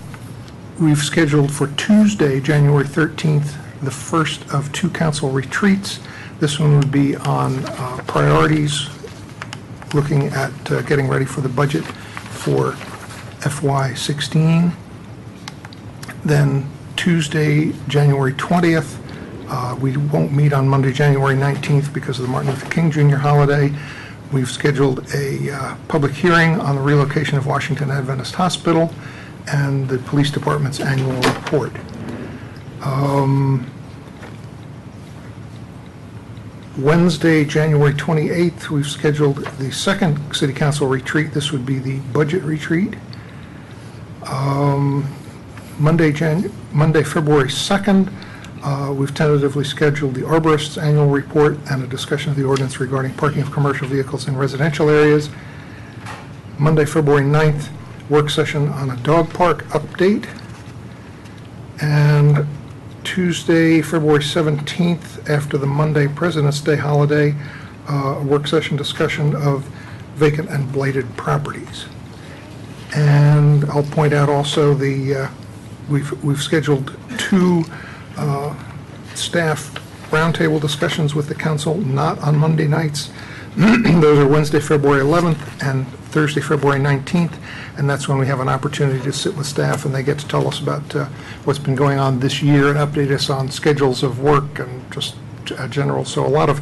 we've scheduled for Tuesday, January 13th, the first of 2 council retreats. This one would be on priorities, looking at getting ready for the budget for FY16. Then Tuesday, January 20th, we won't meet on Monday, January 19th because of the Martin Luther King Jr. holiday. We've scheduled a public hearing on the relocation of Washington Adventist Hospital and the Police Department's annual report. Wednesday, January 28th, we've scheduled the second City Council retreat. This would be the budget retreat. Monday, February 2nd, we've tentatively scheduled the Arborist's annual report and a discussion of the ordinance regarding parking of commercial vehicles in residential areas. Monday, February 9th, work session on a dog park update. And Tuesday, February 17th, after the Monday President's Day holiday, a work session discussion of vacant and blighted properties. And I'll point out also we've scheduled 2 staff roundtable discussions with the council, not on Monday nights. Those are Wednesday, February 11th and Thursday, February 19th, and that's when we have an opportunity to sit with staff and they get to tell us about what's been going on this year and update us on schedules of work and just general, so a lot of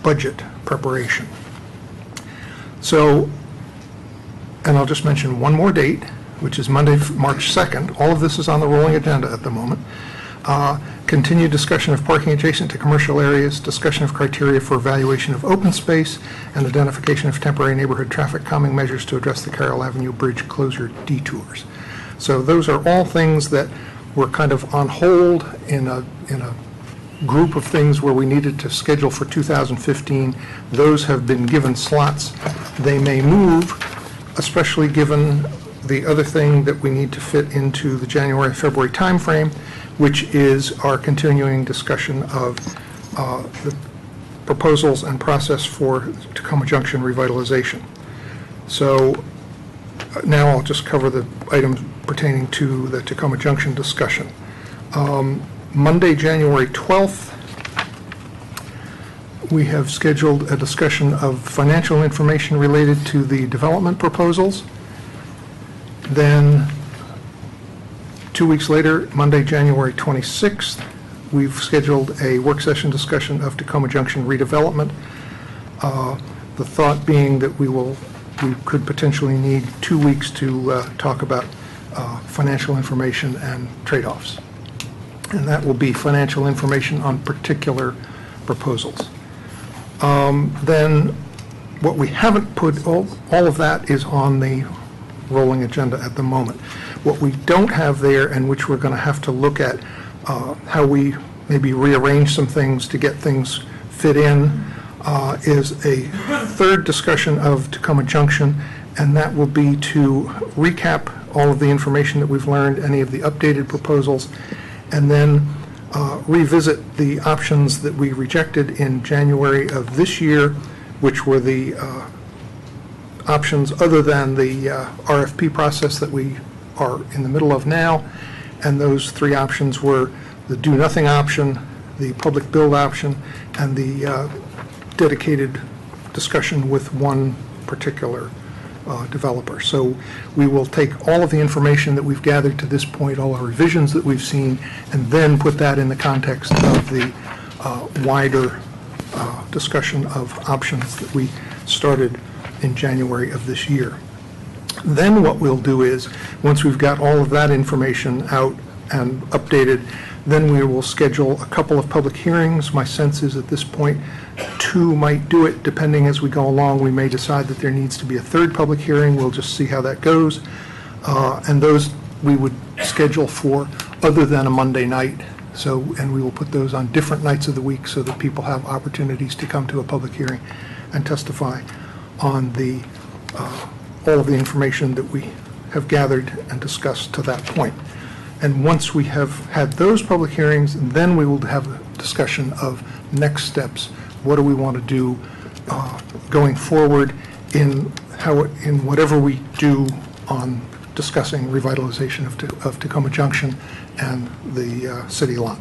budget preparation. So, and I'll just mention one more date, which is Monday, March 2nd. All of this is on the rolling agenda at the moment. Continued discussion of parking adjacent to commercial areas, discussion of criteria for evaluation of open space, and identification of temporary neighborhood traffic calming measures to address the Carroll Avenue Bridge closure detours. So those are all things that were kind of on hold in a group of things where we needed to schedule for 2015. Those have been given slots. They may move, especially given the other thing that we need to fit into the January, February timeframe, which is our continuing discussion of the proposals and process for Tacoma Junction revitalization. So now I'll just cover the items pertaining to the Tacoma Junction discussion. Monday, January 12th, we have scheduled a discussion of financial information related to the development proposals. Then 2 weeks later, Monday, January 26th, we've scheduled a work session discussion of Tacoma Junction redevelopment. The thought being that we could potentially need 2 weeks to talk about financial information and trade-offs. And that will be financial information on particular proposals. Then what we haven't put, all of that is on the rolling agenda at the moment. What we don't have there, and which we're going to have to look at, how we maybe rearrange some things to get things fit in, is a third discussion of Tacoma Junction, and that will be to recap all of the information that we've learned, any of the updated proposals, and then revisit the options that we rejected in January of this year, which were the options other than the RFP process that we are in the middle of now. And those three options were the do-nothing option, the public build option, and the dedicated discussion with one particular developer. So we will take all of the information that we've gathered to this point, all our revisions that we've seen, and then put that in the context of the wider discussion of options that we started in January of this year. Then what we'll do is, once we've got all of that information out and updated, then we will schedule a couple of public hearings. My sense is at this point, 2 might do it. Depending as we go along, we may decide that there needs to be a third public hearing. We'll just see how that goes. And those we would schedule for other than a Monday night. So, and we will put those on different nights of the week so that people have opportunities to come to a public hearing and testify on the all of the information that we have gathered and discussed to that point. And once we have had those public hearings, then we will have a discussion of next steps. What do we want to do going forward in whatever we do on discussing revitalization of Tacoma Junction and the city lot.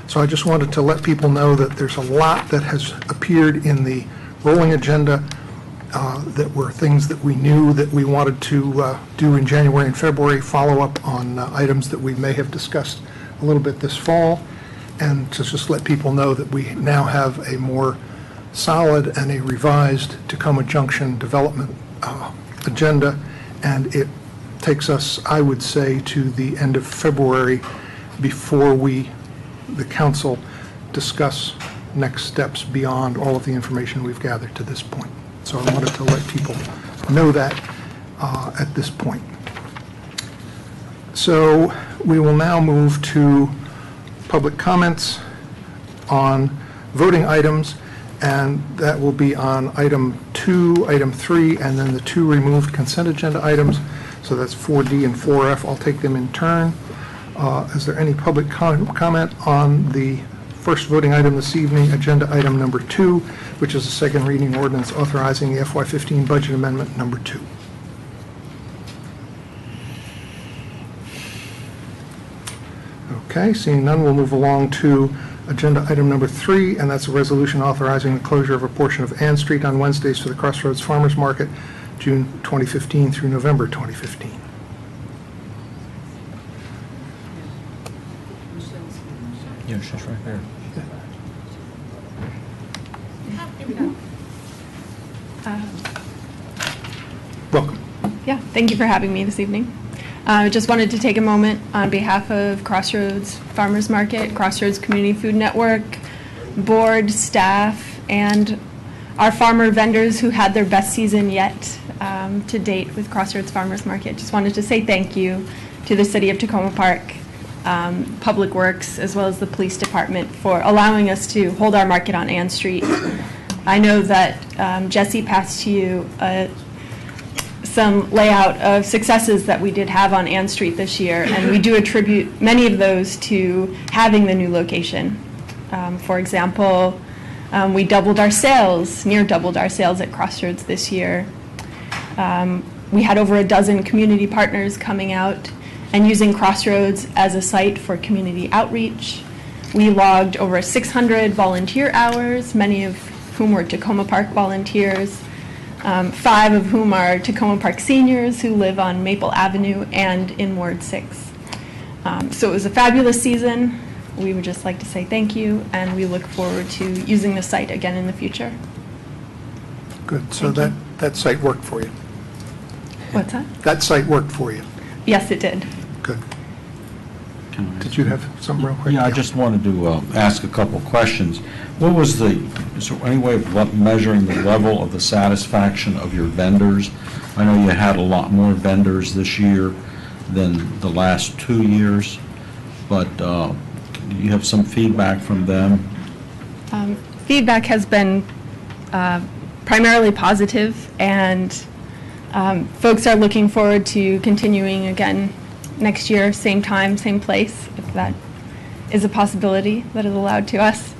So I just wanted to let people know that there's a lot that has appeared in the rolling agenda that were things that we knew that we wanted to do in January and February, follow up on items that we may have discussed a little bit this fall, and to just let people know that we now have a more solid and a revised Tacoma Junction development agenda, and it takes us, I would say, to the end of February before the council, discuss next steps beyond all of the information we've gathered to this point. So I wanted to let people know that at this point. So we will now move to public comments on voting items, and that will be on item 2, item 3, and then the 2 removed consent agenda items. So that's 4D and 4F. I'll take them in turn. Is there any public comment on the first voting item this evening, agenda item number 2, which is the second reading ordinance authorizing the FY15 budget amendment number 2? Okay, seeing none, we'll move along to agenda item number 3, and that's a resolution authorizing the closure of a portion of Ann Street on Wednesdays for the Crossroads Farmers Market, June 2015 through November 2015. Yeah, she's right there. Welcome. Yeah, thank you for having me this evening. I just wanted to take a moment on behalf of Crossroads Farmers Market, Crossroads Community Food Network, board, staff, and our farmer vendors who had their best season yet to date with Crossroads Farmers Market. Just wanted to say thank you to the City of Tacoma Park, Public Works, as well as the Police Department for allowing us to hold our market on Ann Street. I know that Jesse passed to you some layout of successes that we did have on Ann Street this year, and we do attribute many of those to having the new location. For example, we doubled our sales, near doubled our sales at Crossroads this year. We had over a dozen community partners coming out and using Crossroads as a site for community outreach. We logged over 600 volunteer hours, many of whom were Tacoma Park volunteers, 5 of whom are Tacoma Park seniors who live on Maple Avenue and in Ward 6. So it was a fabulous season. We would just like to say thank you, and we look forward to using the site again in the future. Good. So that site worked for you? What's that? That site worked for you? Yes, it did. Good. Did you have something real quick? Yeah, I just wanted to ask a couple questions. Is there any way of measuring the level of the satisfaction of your vendors? I know you had a lot more vendors this year than the last 2 years, but do you have some feedback from them? Feedback has been primarily positive, and folks are looking forward to continuing again next year, same time, same place, if that is a possibility that is allowed to us.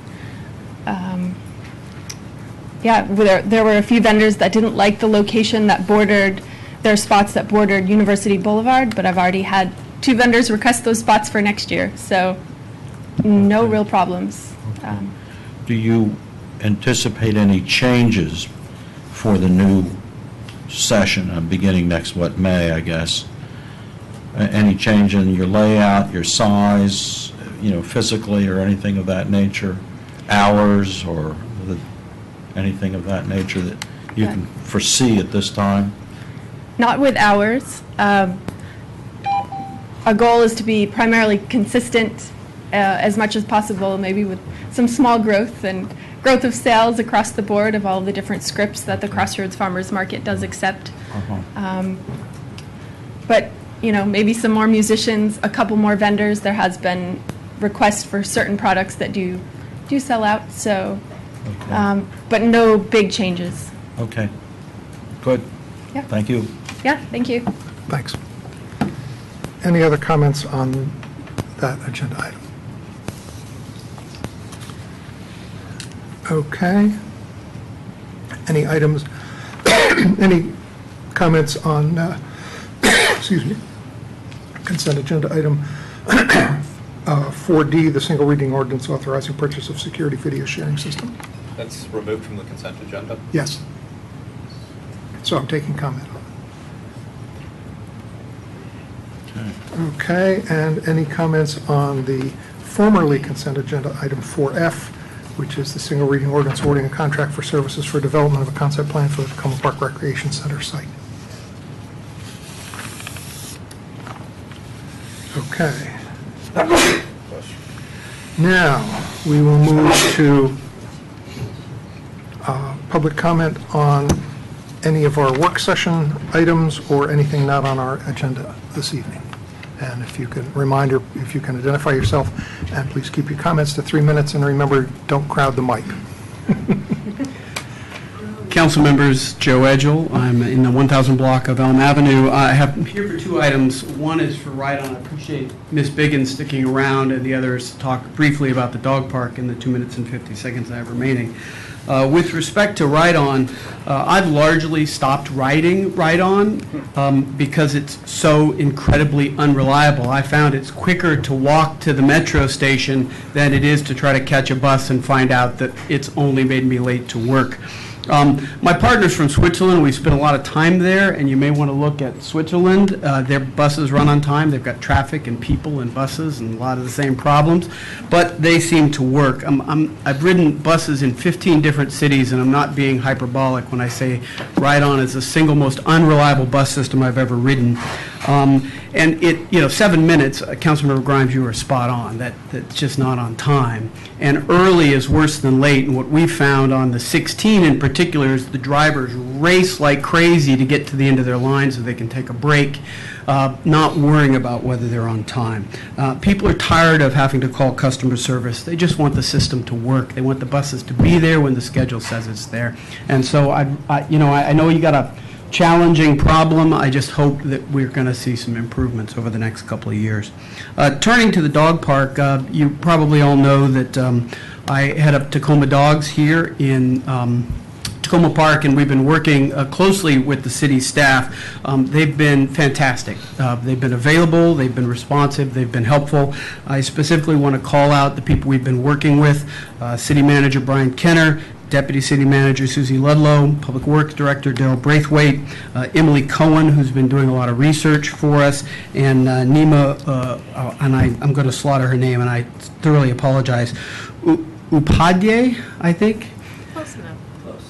There were a few vendors that didn't like the location that bordered, their spots that bordered University Boulevard, but I've already had 2 vendors request those spots for next year, so no real problems. Do you anticipate any changes for the new session, beginning next, May, I guess? Any change in your layout, your size, physically or anything of that nature? Hours or anything of that nature that you can foresee at this time? Not with hours. Our goal is to be primarily consistent as much as possible, maybe with some small growth and growth of sales across the board of all the different scripts that the Crossroads Farmers Market does accept. But, maybe some more musicians, a couple more vendors. There has been requests for certain products that do sell out, so, but no big changes. Okay, good. Yeah. Thank you. Yeah, thank you. Thanks. Any other comments on that agenda item? Okay. Any items, any comments on, excuse me, consent agenda item 4D, the single reading ordinance authorizing purchase of security video sharing system? That's removed from the consent agenda? Yes. So I'm taking comment on it. Okay, and any comments on the formerly consent agenda item 4F, which is the single reading ordinance awarding a contract for services for development of a concept plan for the Tacoma Park Recreation Center site? Okay. Now, we will move to public comment on any of our work session items or anything not on our agenda this evening. And if you can if you can identify yourself, and please keep your comments to 3 minutes, and remember, don't crowd the mic. Council members, Joe Edgell. I'm in the 1000 block of Elm Avenue. I'm here for 2 items. One is for Ride-On. I appreciate Ms. Biggins sticking around, and the other is to talk briefly about the dog park in the 2 minutes and 50 seconds I have remaining. With respect to Ride-On, I've largely stopped riding Ride-On because it's so incredibly unreliable. I found it's quicker to walk to the metro station than it is to try to catch a bus and find out that it's only made me late to work. My partner's from Switzerland. We spent a lot of time there, and you may want to look at Switzerland. Their buses run on time. They've got traffic and people and buses and a lot of the same problems, but they seem to work. I've ridden buses in 15 different cities, and I'm not being hyperbolic when I say Ride-On is the single most unreliable bus system I've ever ridden. And 7 minutes, Councilmember Grimes, you were spot on. That's just not on time. And early is worse than late. And what we found on the 16 in particular is the drivers race like crazy to get to the end of their line so they can take a break, not worrying about whether they're on time. People are tired of having to call customer service. They just want the system to work. They want the buses to be there when the schedule says it's there. And so I know you got a challenging problem. I just hope that we're going to see some improvements over the next couple of years. Turning to the dog park, you probably all know that I head up Tacoma Dogs here in Tacoma Park, and we've been working closely with the city staff. They've been fantastic. They've been available, they've been responsive, they've been helpful. I specifically want to call out the people we've been working with, City Manager Brian Kenner, Deputy City Manager Susie Ludlow, Public Works Director Daryl Braithwaite, Emily Cohen, who's been doing a lot of research for us, and Nima, and I'm going to slaughter her name, and I thoroughly apologize, Upadhyay, I think? Close enough.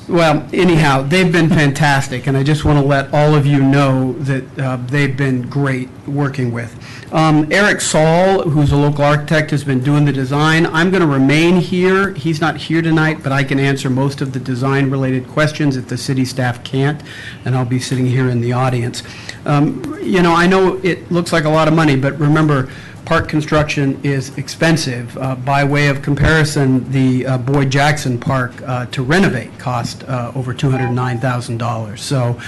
Well, anyhow, they've been fantastic, and I just want to let all of you know that they've been great working with. Eric Saul, who's a local architect, has been doing the design. I'm going to remain here. He's not here tonight, but I can answer most of the design-related questions if the city staff can't, and I'll be sitting here in the audience. You know, I know it looks like a lot of money, but remember, park construction is expensive. By way of comparison, the Boyd Jackson Park to renovate cost over $209,000. So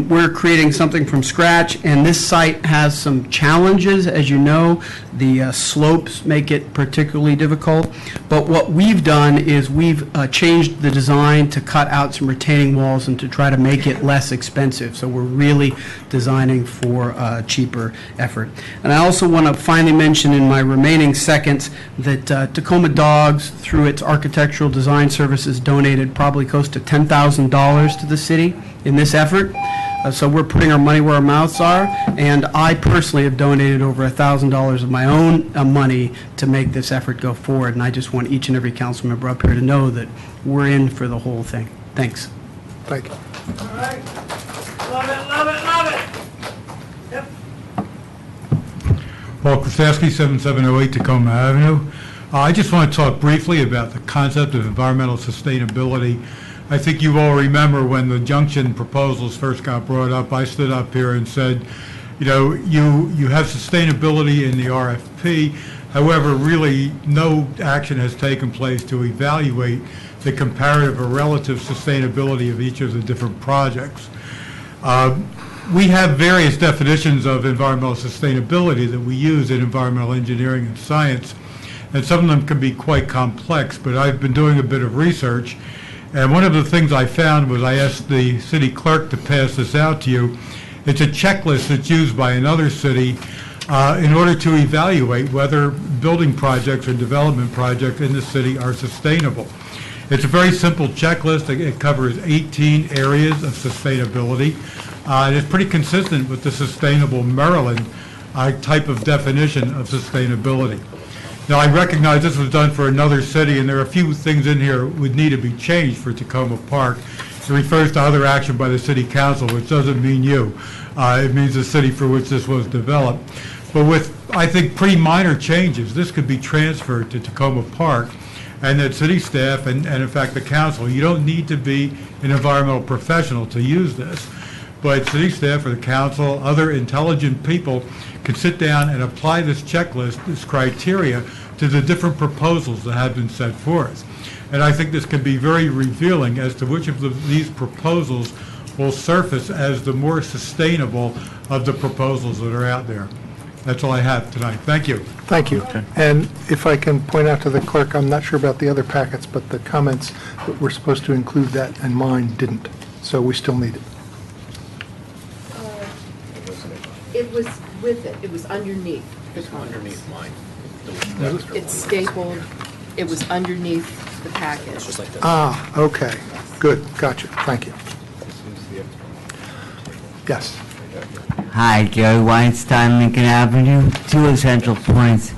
we're creating something from scratch, and this site has some challenges. As you know, the slopes make it particularly difficult. But what we've done is we've changed the design to cut out some retaining walls and to try to make it less expensive. So we're really designing for a cheaper effort. And I also want to finally mention in my remaining seconds that Tacoma Dogs, through its architectural design services, donated probably close to $10,000 to the city in this effort. So we're putting our money where our mouths are, and I personally have donated over $1,000 of my own money to make this effort go forward, and I just want each and every council member up here to know that we're in for the whole thing. Thanks. Thank you. All right. Love it, love it, love it. Yep. Paul Krasowski, 7708 Tacoma Avenue. I just want to talk briefly about the concept of environmental sustainability. I think you all remember when the junction proposals first got brought up, I stood up here and said, you know, you have sustainability in the RFP, however, really no action has taken place to evaluate the comparative or relative sustainability of each of the different projects. We have various definitions of environmental sustainability that we use in environmental engineering and science, and some of them can be quite complex, but I've been doing a bit of research, and one of the things I found was I asked the city clerk to pass this out to you. It's a checklist that's used by another city in order to evaluate whether building projects or development projects in the city are sustainable. It's a very simple checklist. It covers 18 areas of sustainability. And it's pretty consistent with the Sustainable Maryland type of definition of sustainability. Now, I recognize this was done for another city, and there are a few things in here that would need to be changed for Tacoma Park. It refers to other action by the city council, which doesn't mean you. It means the city for which this was developed. But with, I think, pretty minor changes, this could be transferred to Tacoma Park, and that city staff and in fact the council, you don't need to be an environmental professional to use this. But city staff or the council, other intelligent people can sit down and apply this checklist, this criteria, to the different proposals that have been set forth. And I think this can be very revealing as to which of these proposals will surface as the more sustainable of the proposals that are out there. That's all I have tonight. Thank you. Thank you. And if I can point out to the clerk, I'm not sure about the other packets, but the comments that were supposed to include that and mine didn't. So we still need it. It was with it. It was underneath the comments. Underneath mine. It's stapled. It was underneath the package. Just like this. Ah, okay. Good. Gotcha. Thank you. Yes. Hi, Gary Weinstein, Lincoln Avenue. 2 essential points.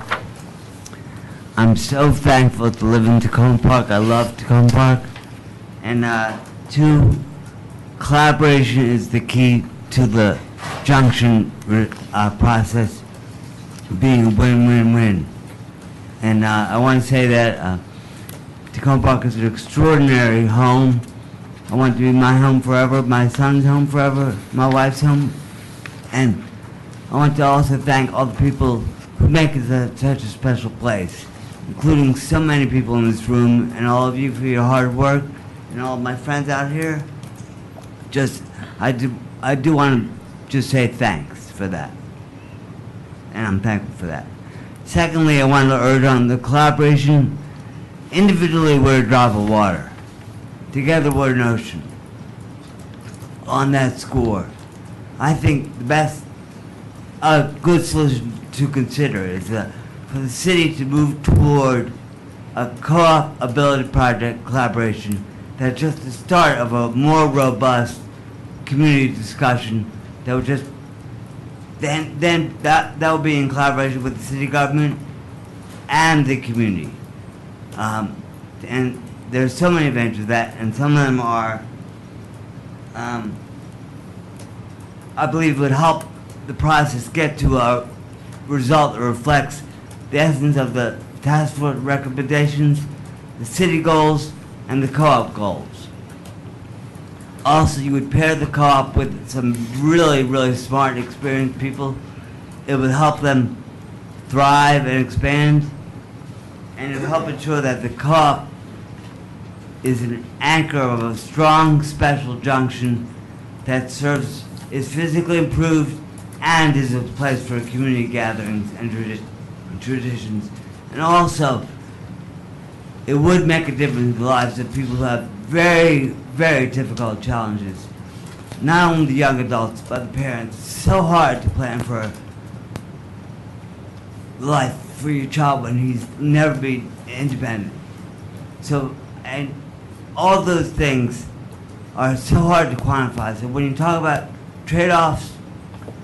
I'm so thankful to live in Tacoma Park. I love Tacoma Park. And 2, collaboration is the key to the junction process being a win-win-win. And I want to say that Tacoma Park is an extraordinary home. I want it to be my home forever, my son's home forever, my wife's home. And I want to also thank all the people who make it such a special place, including so many people in this room, and all of you for your hard work, and all of my friends out here. I do want to just say thanks for that. And I'm thankful for that. Secondly, I want to urge on the collaboration. Individually, we're a drop of water. Together, we're an ocean. On that score, I think the best, good solution to consider is for the city to move toward a co-op ability project collaboration that's just the start of a more robust community discussion that would just, then that will be in collaboration with the city government and the community. And there's so many advantages that, and some of them are, I believe would help the process get to a result that reflects the essence of the task force recommendations, the city goals, and the co-op goals. Also, you would pair the co-op with some really, really smart and experienced people. It would help them thrive and expand, and it would help ensure that the co-op is an anchor of a strong special junction that is physically improved and is a place for community gatherings and traditions. And also, it would make a difference in the lives of people who have very, very difficult challenges. Not only the young adults, but the parents. It's so hard to plan for life for your child when he's never been independent. So, and all those things are so hard to quantify. So when you talk about trade-offs,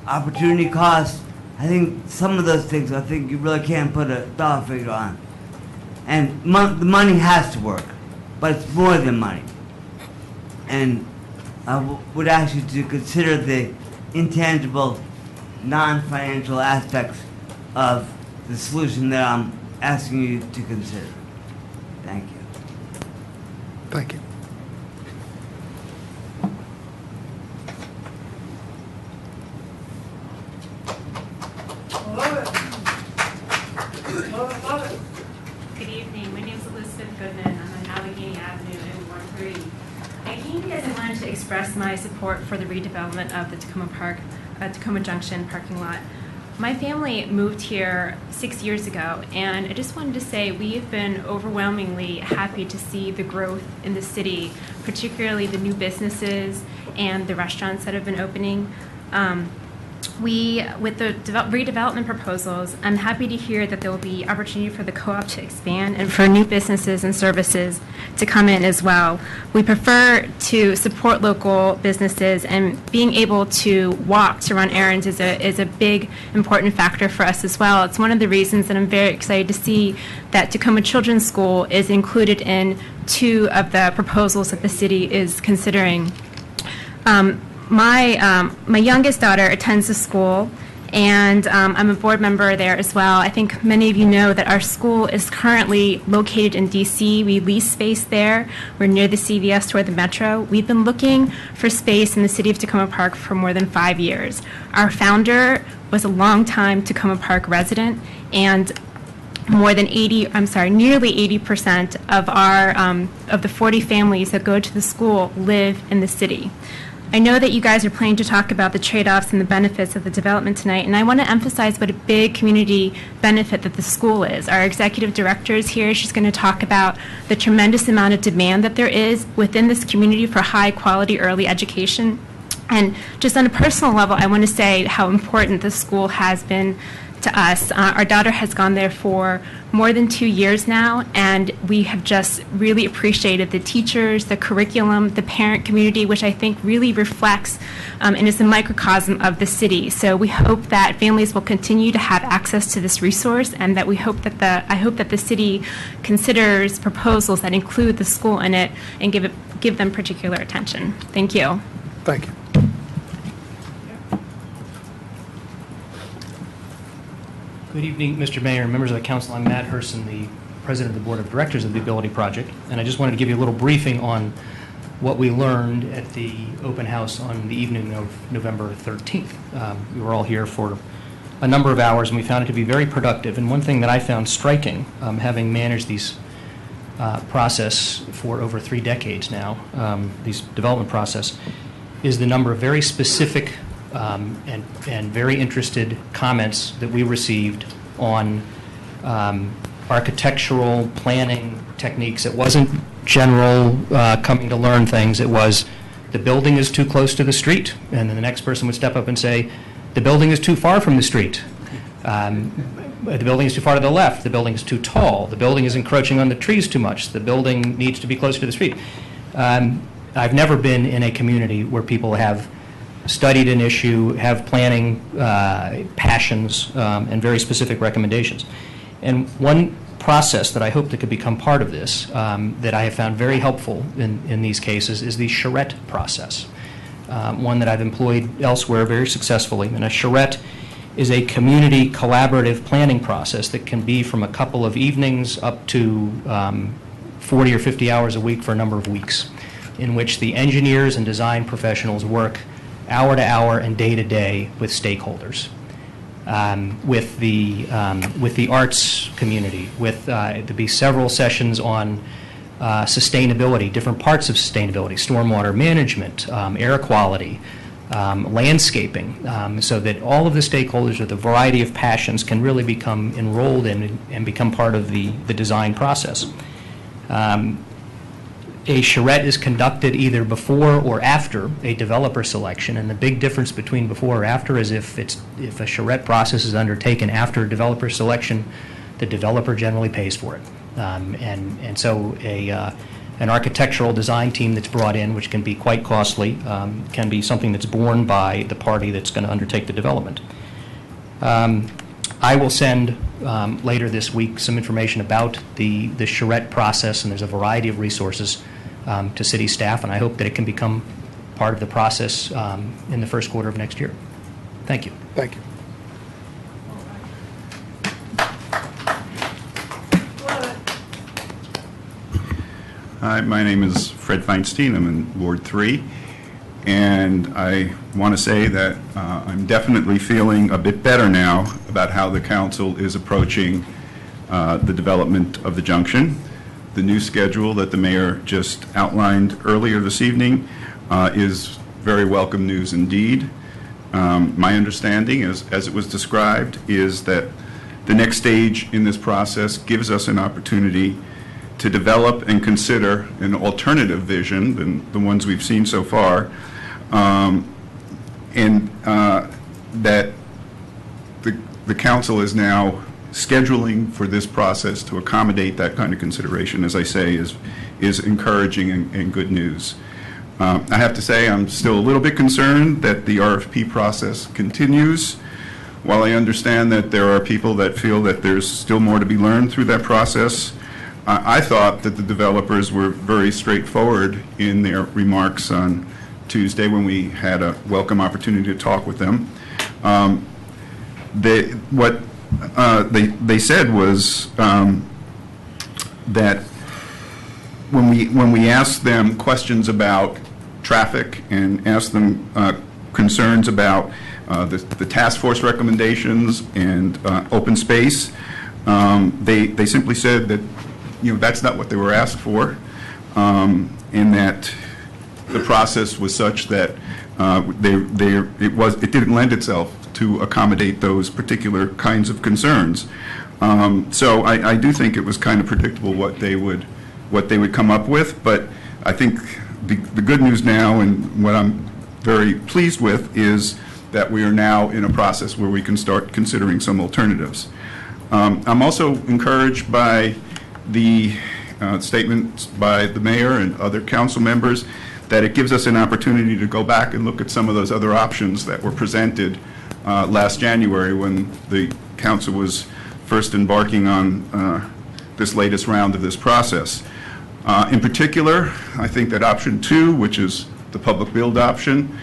opportunity costs, I think some of those things, I think you really can't put a dollar figure on. And the money has to work, but it's more than money. And I would ask you to consider the intangible, non-financial aspects of the solution that I'm asking you to consider. Thank you. Thank you. Good evening. My name is Elizabeth Goodman. I'm on Allegheny Avenue in Ward 3. I came because I wanted to express my support for the redevelopment of the Tacoma Junction parking lot. My family moved here 6 years ago, and I just wanted to say we have been overwhelmingly happy to see the growth in the city, particularly the new businesses and the restaurants that have been opening. With the redevelopment proposals, I'm happy to hear that there will be opportunity for the co-op to expand and for new businesses and services to come in as well. We prefer to support local businesses, and being able to walk to run errands is a big, important factor for us as well. It's one of the reasons that I'm very excited to see that Tacoma Children's School is included in 2 of the proposals that the city is considering. My youngest daughter attends the school, and I'm a board member there as well. I think many of you know that our school is currently located in DC. We lease space there. We're near the CVS toward the Metro. We've been looking for space in the city of Tacoma Park for more than 5 years. Our founder was a longtime Tacoma Park resident, and nearly 80% of the 40 families that go to the school live in the city. I know that you guys are planning to talk about the trade-offs and the benefits of the development tonight, and I want to emphasize what a big community benefit that the school is. Our executive director is here. She's going to talk about the tremendous amount of demand that there is within this community for high-quality early education. And just on a personal level, I want to say how important the school has been to us. Our daughter has gone there for more than 2 years now, and we have just really appreciated the teachers, the curriculum, the parent community, which I think really reflects and is a microcosm of the city. So we hope that families will continue to have access to this resource, and that I hope that the city considers proposals that include the school in it and give them particular attention. Thank you. Thank you. Good evening, Mr. Mayor and members of the council. I'm Matt Herson, the president of the board of directors of the Ability Project, and I just wanted to give you a little briefing on what we learned at the open house on the evening of November 13th. We were all here for a number of hours, and we found it to be very productive. And one thing that I found striking, having managed these process for over 3 decades now, these development process, is the number of very specific and very interested comments that we received on architectural planning techniques. It wasn't general coming to learn things. It was, the building is too close to the street, and then the next person would step up and say, the building is too far from the street. The building is too far to the left. The building is too tall. The building is encroaching on the trees too much. The building needs to be closer to the street. I've never been in a community where people have studied an issue, have planning passions, and very specific recommendations. And one process that I hope that could become part of this, that I have found very helpful in these cases, is the charrette process, one that I've employed elsewhere very successfully. And a charrette is a community collaborative planning process that can be from a couple of evenings up to 40 or 50 hours a week for a number of weeks, in which the engineers and design professionals work hour to hour and day to day with stakeholders, with the arts community, there'll be several sessions on sustainability, different parts of sustainability, stormwater management, air quality, landscaping, so that all of the stakeholders with a variety of passions can really become enrolled in and become part of the design process. A charrette is conducted either before or after a developer selection, and the big difference between before or after is if a charrette process is undertaken after developer selection, the developer generally pays for it. And so an architectural design team that's brought in, which can be quite costly, can be something that's borne by the party that's going to undertake the development. I will send later this week some information about the charrette process, and there's a variety of resources to city staff, and I hope that it can become part of the process in the first quarter of next year. Thank you. Thank you. Hi, my name is Fred Feinstein. I'm in Ward 3, and I want to say that I'm definitely feeling a bit better now about how the council is approaching the development of the junction. The new schedule that the mayor just outlined earlier this evening is very welcome news indeed. My understanding, as it was described, is that the next stage in this process gives us an opportunity to develop and consider an alternative vision than the ones we've seen so far, and that the council is now scheduling for this process to accommodate that kind of consideration, as I say, is encouraging and good news. I have to say I'm still a little bit concerned that the RFP process continues. While I understand that there are people that feel that there's still more to be learned through that process, I thought that the developers were very straightforward in their remarks on Tuesday when we had a welcome opportunity to talk with them. They said was that when we asked them questions about traffic and asked them concerns about the task force recommendations and open space, they simply said that that's not what they were asked for, and that the process was such that it didn't lend itself to accommodate those particular kinds of concerns. So I do think it was kind of predictable what they would come up with, but I think the good news now, and what I'm very pleased with, is that we are now in a process where we can start considering some alternatives. I'm also encouraged by the statements by the mayor and other council members that it gives us an opportunity to go back and look at some of those other options that were presented last January when the council was first embarking on this latest round of this process. In particular, I think that option 2, which is the public build option,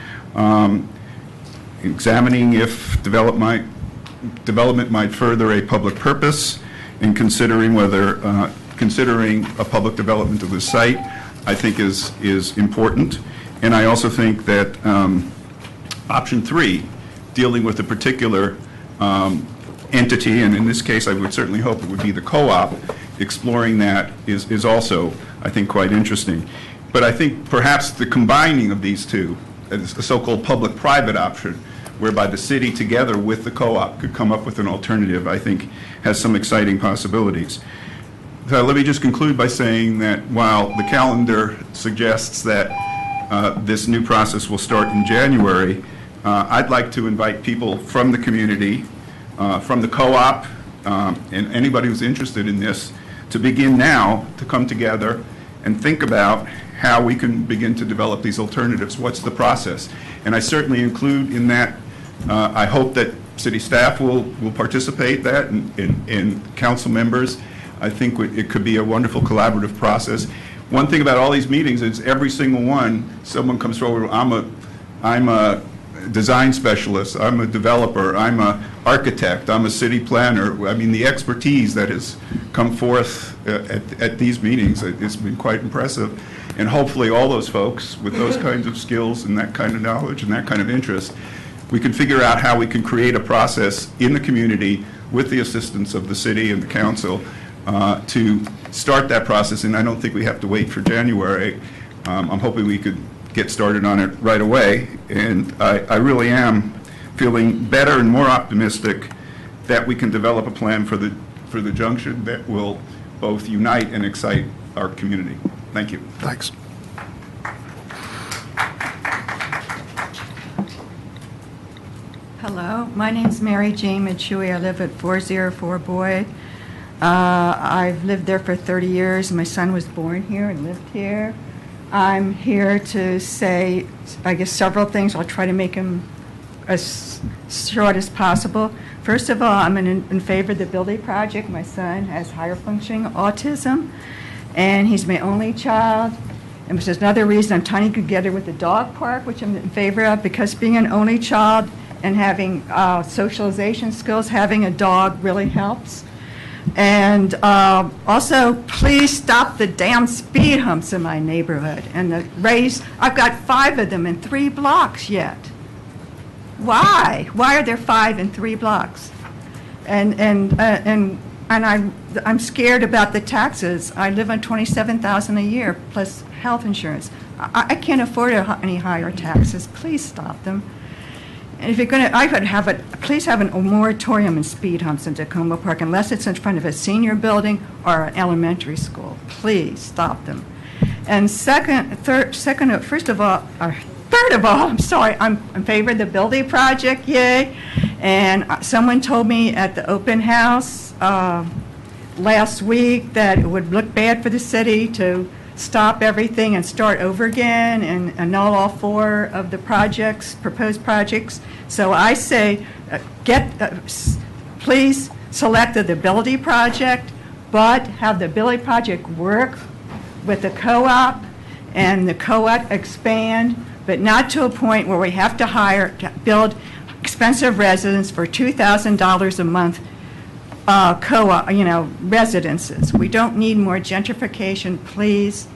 examining if development might further a public purpose, and considering whether considering a public development of the site, I think is important. And I also think that option 3, dealing with a particular entity, and in this case I would certainly hope it would be the co-op, exploring that is also, I think, quite interesting. But I think perhaps the combining of these two, a so-called public-private option, whereby the city together with the co-op could come up with an alternative, I think has some exciting possibilities. So let me just conclude by saying that while the calendar suggests that this new process will start in January, I'd like to invite people from the community, from the co-op, and anybody who's interested in this, to begin now to come together and think about how we can begin to develop these alternatives. What's the process? And I certainly include in that, I hope that city staff will participate that, and council members. I think it could be a wonderful collaborative process. One thing about all these meetings is every single one, someone comes forward, I'm a design specialist, I'm a developer, I'm a architect, I'm a city planner. I mean, the expertise that has come forth at these meetings, it's been quite impressive. And hopefully all those folks with those kinds of skills and that kind of knowledge and that kind of interest, we can figure out how we can create a process in the community with the assistance of the city and the council to start that process. And I don't think we have to wait for January. I'm hoping we could get started on it right away. And I really am feeling better and more optimistic that we can develop a plan for the junction that will both unite and excite our community. Thank you. Thanks. Hello, my name's Mary Jane Michui. I live at 404 Boyd. I've lived there for 30 years. My son was born here and lived here. I'm here to say, I guess, several things. I'll try to make them as short as possible. First of all, I'm in favor of the Building Project. My son has higher functioning autism, and he's my only child. And there's another reason I'm tying together with the dog park, which I'm in favor of, because being an only child and having socialization skills, having a dog really helps. And also, please stop the damn speed humps in my neighborhood. And I've got 5 of them in 3 blocks yet. Why? Why are there 5 in 3 blocks? And I'm scared about the taxes. I live on $27,000 a year plus health insurance. I can't afford any higher taxes. Please stop them. And if you're going to, please have a moratorium in speed humps in Tacoma Park, unless it's in front of a senior building or an elementary school. Please stop them. And third of all, I'm sorry, I'm in favor of the Building Project, yay. And someone told me at the open house last week that it would look bad for the city to stop everything and start over again and annul all 4 of the proposed projects. So I say, please select the Building Project, but have the Building Project work with the co-op and the co-op expand, but not to a point where we have to build expensive residents for $2,000 a month co-op, residences. We don't need more gentrification, please.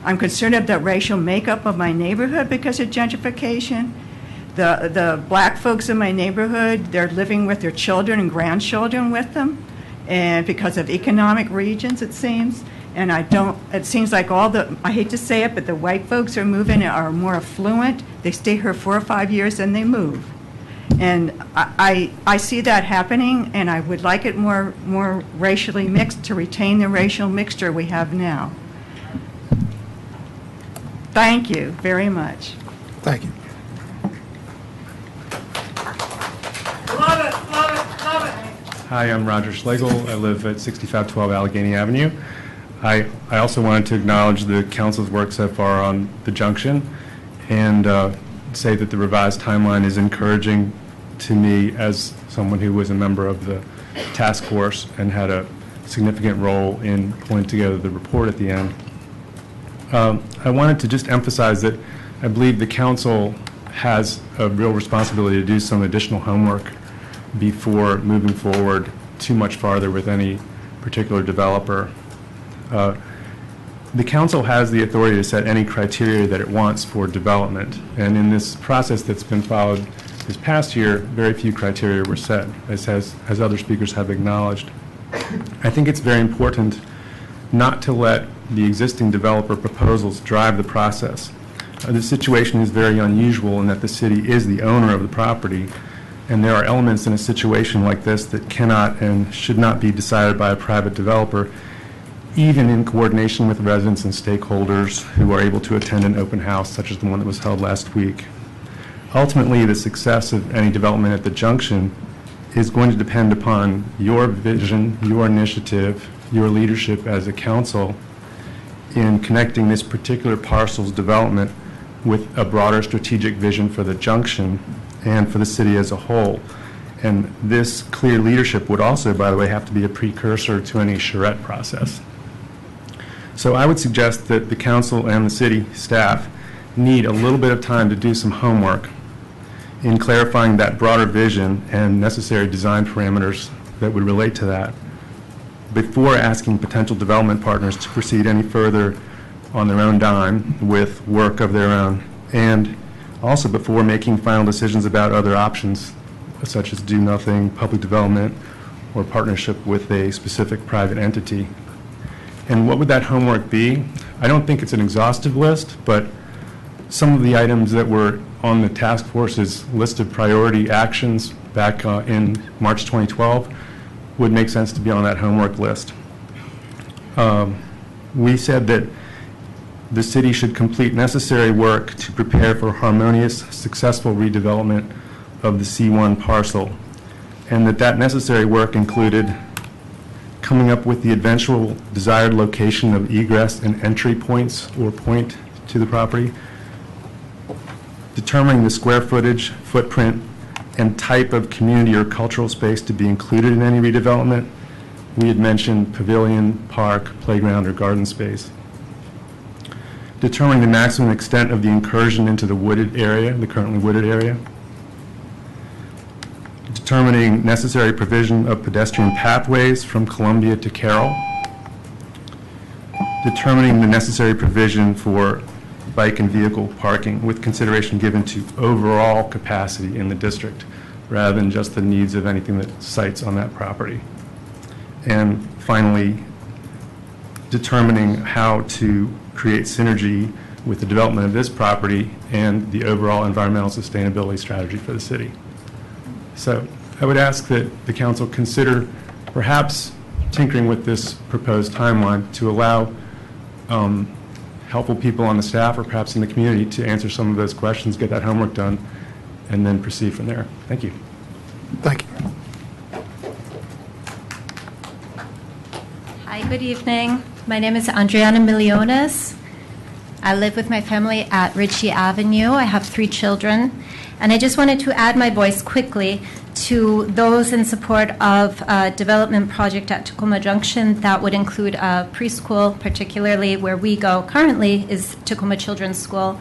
I'm concerned about the racial makeup of my neighborhood because of gentrification. The black folks in my neighborhood, they're living with their children and grandchildren with them, and because of economic regions, it seems. And it seems like I hate to say it, but the white folks are more affluent. They stay here 4 or 5 years and they move. And I see that happening, and I would like it more racially mixed to retain the racial mixture we have now. Thank you very much. Thank you. Love it, love it, love it. Hi, I'm Roger Schlegel. I live at 6512 Allegheny Avenue. I also wanted to acknowledge the council's work so far on the junction and say that the revised timeline is encouraging to me as someone who was a member of the task force and had a significant role in pulling together the report at the end. I wanted to just emphasize that I believe the council has a real responsibility to do some additional homework before moving forward too much farther with any particular developer. The council has the authority to set any criteria that it wants for development, and in this process that's been followed this past year, very few criteria were set, as other speakers have acknowledged. I think it's very important not to let the existing developer proposals drive the process. The situation is very unusual in that the city is the owner of the property, and there are elements in a situation like this that cannot and should not be decided by a private developer, even in coordination with residents and stakeholders who are able to attend an open house, such as the one that was held last week. Ultimately, the success of any development at the junction is going to depend upon your vision, your initiative, your leadership as a council in connecting this particular parcel's development with a broader strategic vision for the junction and for the city as a whole. And this clear leadership would also, by the way, have to be a precursor to any charrette process. So I would suggest that the council and the city staff need a little bit of time to do some homework in clarifying that broader vision and necessary design parameters that would relate to that before asking potential development partners to proceed any further on their own dime with work of their own, and also before making final decisions about other options, such as do nothing, public development, or partnership with a specific private entity. And what would that homework be? I don't think it's an exhaustive list, but some of the items that were on the task force's list of priority actions back in March 2012 would make sense to be on that homework list. We said that the city should complete necessary work to prepare for harmonious, successful redevelopment of the C1 parcel, and that necessary work included coming up with the eventual desired location of egress and entry points or point to the property, determining the square footage, footprint, and type of community or cultural space to be included in any redevelopment. We had mentioned pavilion, park, playground, or garden space. Determining the maximum extent of the incursion into the wooded area, the currently wooded area. Determining necessary provision of pedestrian pathways from Columbia to Carroll. Determining the necessary provision for bike and vehicle parking with consideration given to overall capacity in the district rather than just the needs of anything that sites on that property. And finally, determining how to create synergy with the development of this property and the overall environmental sustainability strategy for the city. So I would ask that the council consider perhaps tinkering with this proposed timeline to allow helpful people on the staff or perhaps in the community to answer some of those questions, get that homework done, and then proceed from there. Thank you. Thank you. Hi, good evening. My name is Andriana Miliones. I live with my family at Ritchie Avenue. I have 3 children. And I just wanted to add my voice quickly to those in support of a development project at Tacoma Junction that would include a preschool, particularly where we go currently is Tacoma Children's School.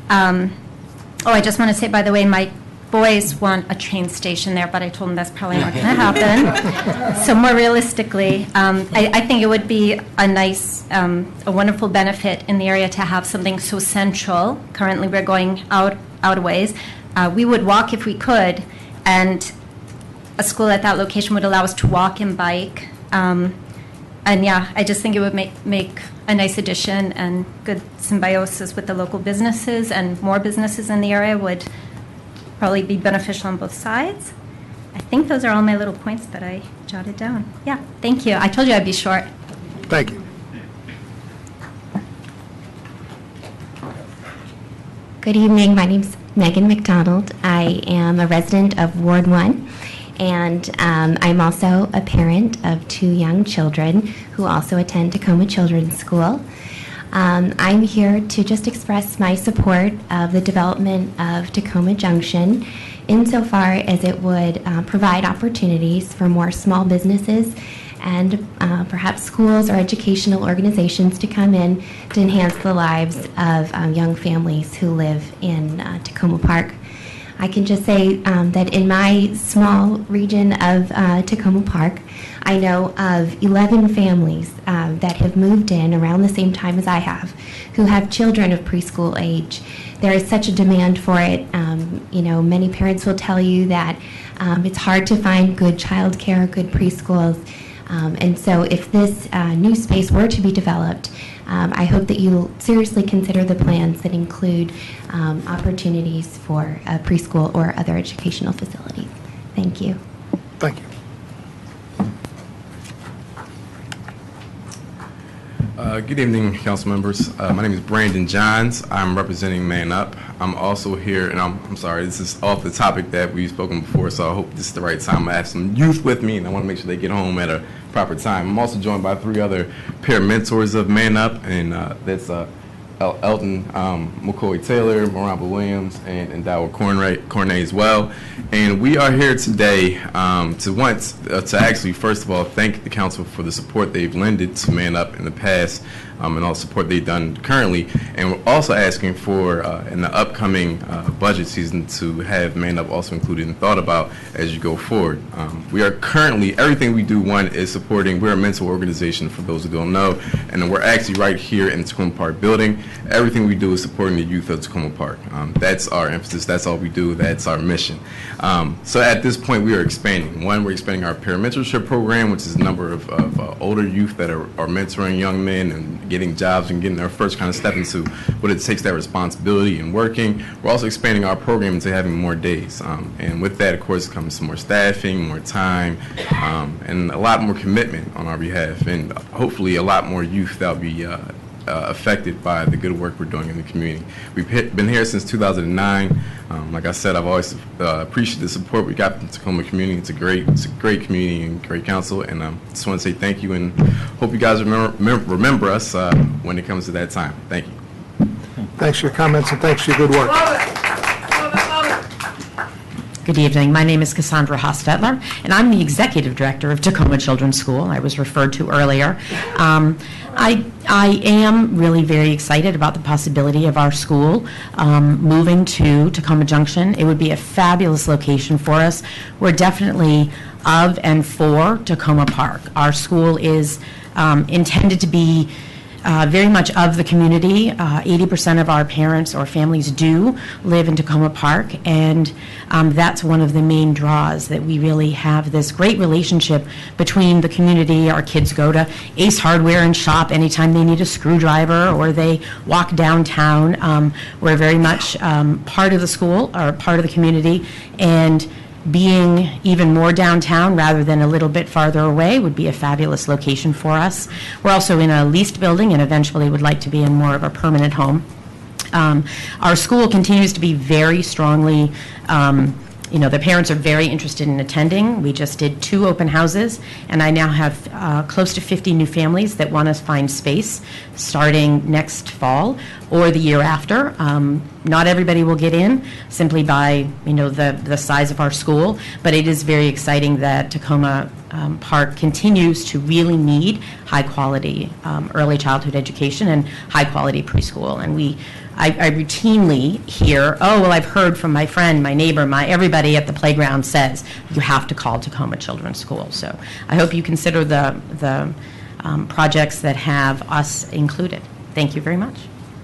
I just want to say, by the way, my boys want a train station there, but I told them that's probably not going to happen. So more realistically, I think it would be a nice, a wonderful benefit in the area to have something so central. Currently, we're going out a ways. We would walk if we could, and a school at that location would allow us to walk and bike. And yeah, I just think it would make a nice addition and good symbiosis with the local businesses, and more businesses in the area would probably be beneficial on both sides. I think those are all my little points that I jotted down. Yeah, thank you. I told you I'd be short. Thank you. Good evening. My name's Megan McDonald. I am a resident of Ward 1, and I'm also a parent of 2 young children who also attend Tacoma Children's School. I'm here to just express my support of the development of Tacoma Junction insofar as it would provide opportunities for more small businesses and perhaps schools or educational organizations to come in to enhance the lives of young families who live in Tacoma Park. I can just say that in my small region of Tacoma Park, I know of 11 families that have moved in around the same time as I have, who have children of preschool age. There is such a demand for it. Many parents will tell you that it's hard to find good childcare, good preschools. And so if this new space were to be developed, I hope that you'll seriously consider the plans that include opportunities for a preschool or other educational facilities. Thank you. Thank you. Good evening, council members. My name is Brandon Johns. I'm representing Man Up. I'm also here, and I'm sorry, this is off the topic that we've spoken before, so I hope this is the right time. I have some youth with me, and I want to make sure they get home at a proper time. I'm also joined by 3 other peer mentors of Man Up, and that's Elton McCoy Taylor, Maramba Williams, and Dowell Cornet as well. And we are here today to actually, first of all, thank the council for the support they've lended to Man Up in the past, and all the support they've done currently. And we're also asking for, in the upcoming budget season, to have Man Up also included and thought about as you go forward. We are currently, everything we do, one, is supporting, we're a mental organization for those who don't know, and we're actually right here in the Tacoma Park building. Everything we do is supporting the youth of Tacoma Park. That's our emphasis, that's all we do, that's our mission. So at this point, we are expanding. One, we're expanding our peer mentorship program, which is a number of older youth that are mentoring young men and getting jobs and getting their first kind of step into what it takes, that responsibility and working. We're also expanding our program into having more days. And with that, of course, comes some more staffing, more time, and a lot more commitment on our behalf, and hopefully a lot more youth that will be affected by the good work we're doing in the community. We've been here since 2009. Like I said, I've always appreciated the support we got from the Tacoma community. It's a great community and great council, and just want to say thank you and hope you guys remember us when it comes to that time. Thank you. Thanks for your comments and thanks for your good work. Good evening. My name is Cassandra Hostetler, and I'm the Executive Director of Tacoma Children's School. I was referred to earlier. I am really very excited about the possibility of our school moving to Tacoma Junction. It would be a fabulous location for us. We're definitely of and for Tacoma Park. Our school is intended to be very much of the community. 80% of our parents or families do live in Tacoma Park, and that's one of the main draws, that we really have this great relationship between the community. Our kids go to Ace Hardware and shop anytime they need a screwdriver, or they walk downtown. We're very much part of the school, or part of the community, and being even more downtown rather than a little bit farther away would be a fabulous location for us. We're also in a leased building and eventually would like to be in more of a permanent home. Our school continues to be very strongly, the parents are very interested in attending. We just did 2 open houses, and I now have close to 50 new families that want to find space starting next fall or the year after. Not everybody will get in simply by, the size of our school, but it is very exciting that Tacoma Park continues to really need high-quality early childhood education and high-quality preschool. And I routinely hear, oh, well, I've heard from my friend, my neighbor, everybody at the playground says you have to call Tacoma Children's School. So I hope you consider the projects that have us included. Thank you very much.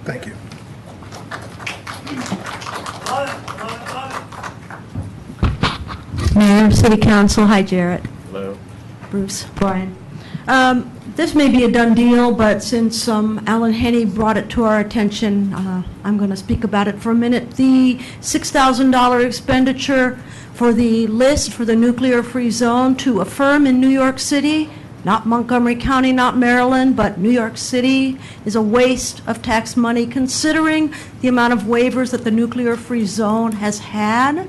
Thank you. Mayor, City Council, hi Jarrett. Hello. Bruce, Brian. This may be a done deal, but since Alan Henney brought it to our attention, I'm going to speak about it for a minute. The $6,000 expenditure for the list for the nuclear-free zone to affirm in New York City, not Montgomery County, not Maryland, but New York City, is a waste of tax money considering the amount of waivers that the nuclear-free zone has had.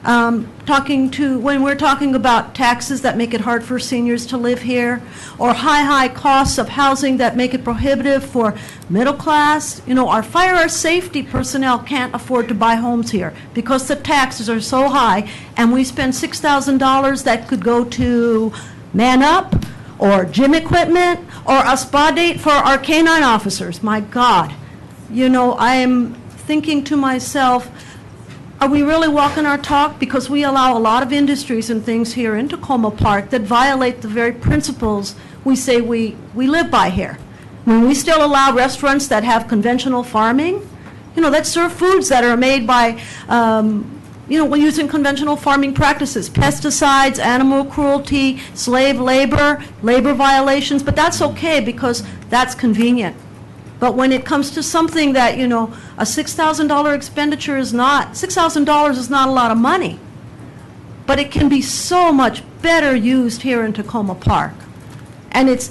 When we're talking about taxes that make it hard for seniors to live here, or high costs of housing that make it prohibitive for middle class, our fire or safety personnel can't afford to buy homes here because the taxes are so high, and we spend $6,000 that could go to Man Up, or gym equipment, or a spa date for our canine officers. My God. I am thinking to myself, are we really walking our talk? Because we allow a lot of industries and things here in Tacoma Park that violate the very principles we say we live by here. When we still allow restaurants that have conventional farming, that serve foods that are made by, using conventional farming practices, pesticides, animal cruelty, slave labor violations, but that's okay because that's convenient. But when it comes to something that, a $6,000 expenditure is not, $6,000 is not a lot of money, but it can be so much better used here in Tacoma Park. And it's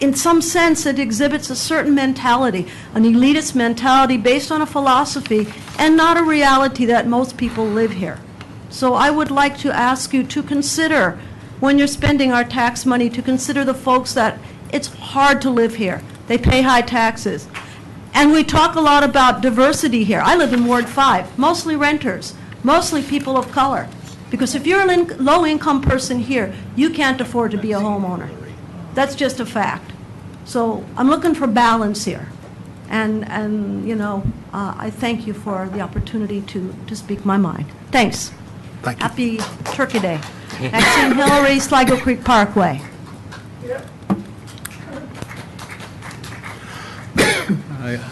in some sense, it exhibits a certain mentality, an elitist mentality based on a philosophy and not a reality that most people live here. So I would like to ask you to consider, when you're spending our tax money, to consider the folks that it's hard to live here. They pay high taxes. And we talk a lot about diversity here. I live in Ward 5, mostly renters, mostly people of color. Because if you're a low-income person here, you can't afford to be a homeowner. That's just a fact. So I'm looking for balance here. And you know, I thank you for the opportunity to speak my mind. Thanks. Thank you. Happy Turkey Day. Maxine Hillary, Sligo Creek Parkway.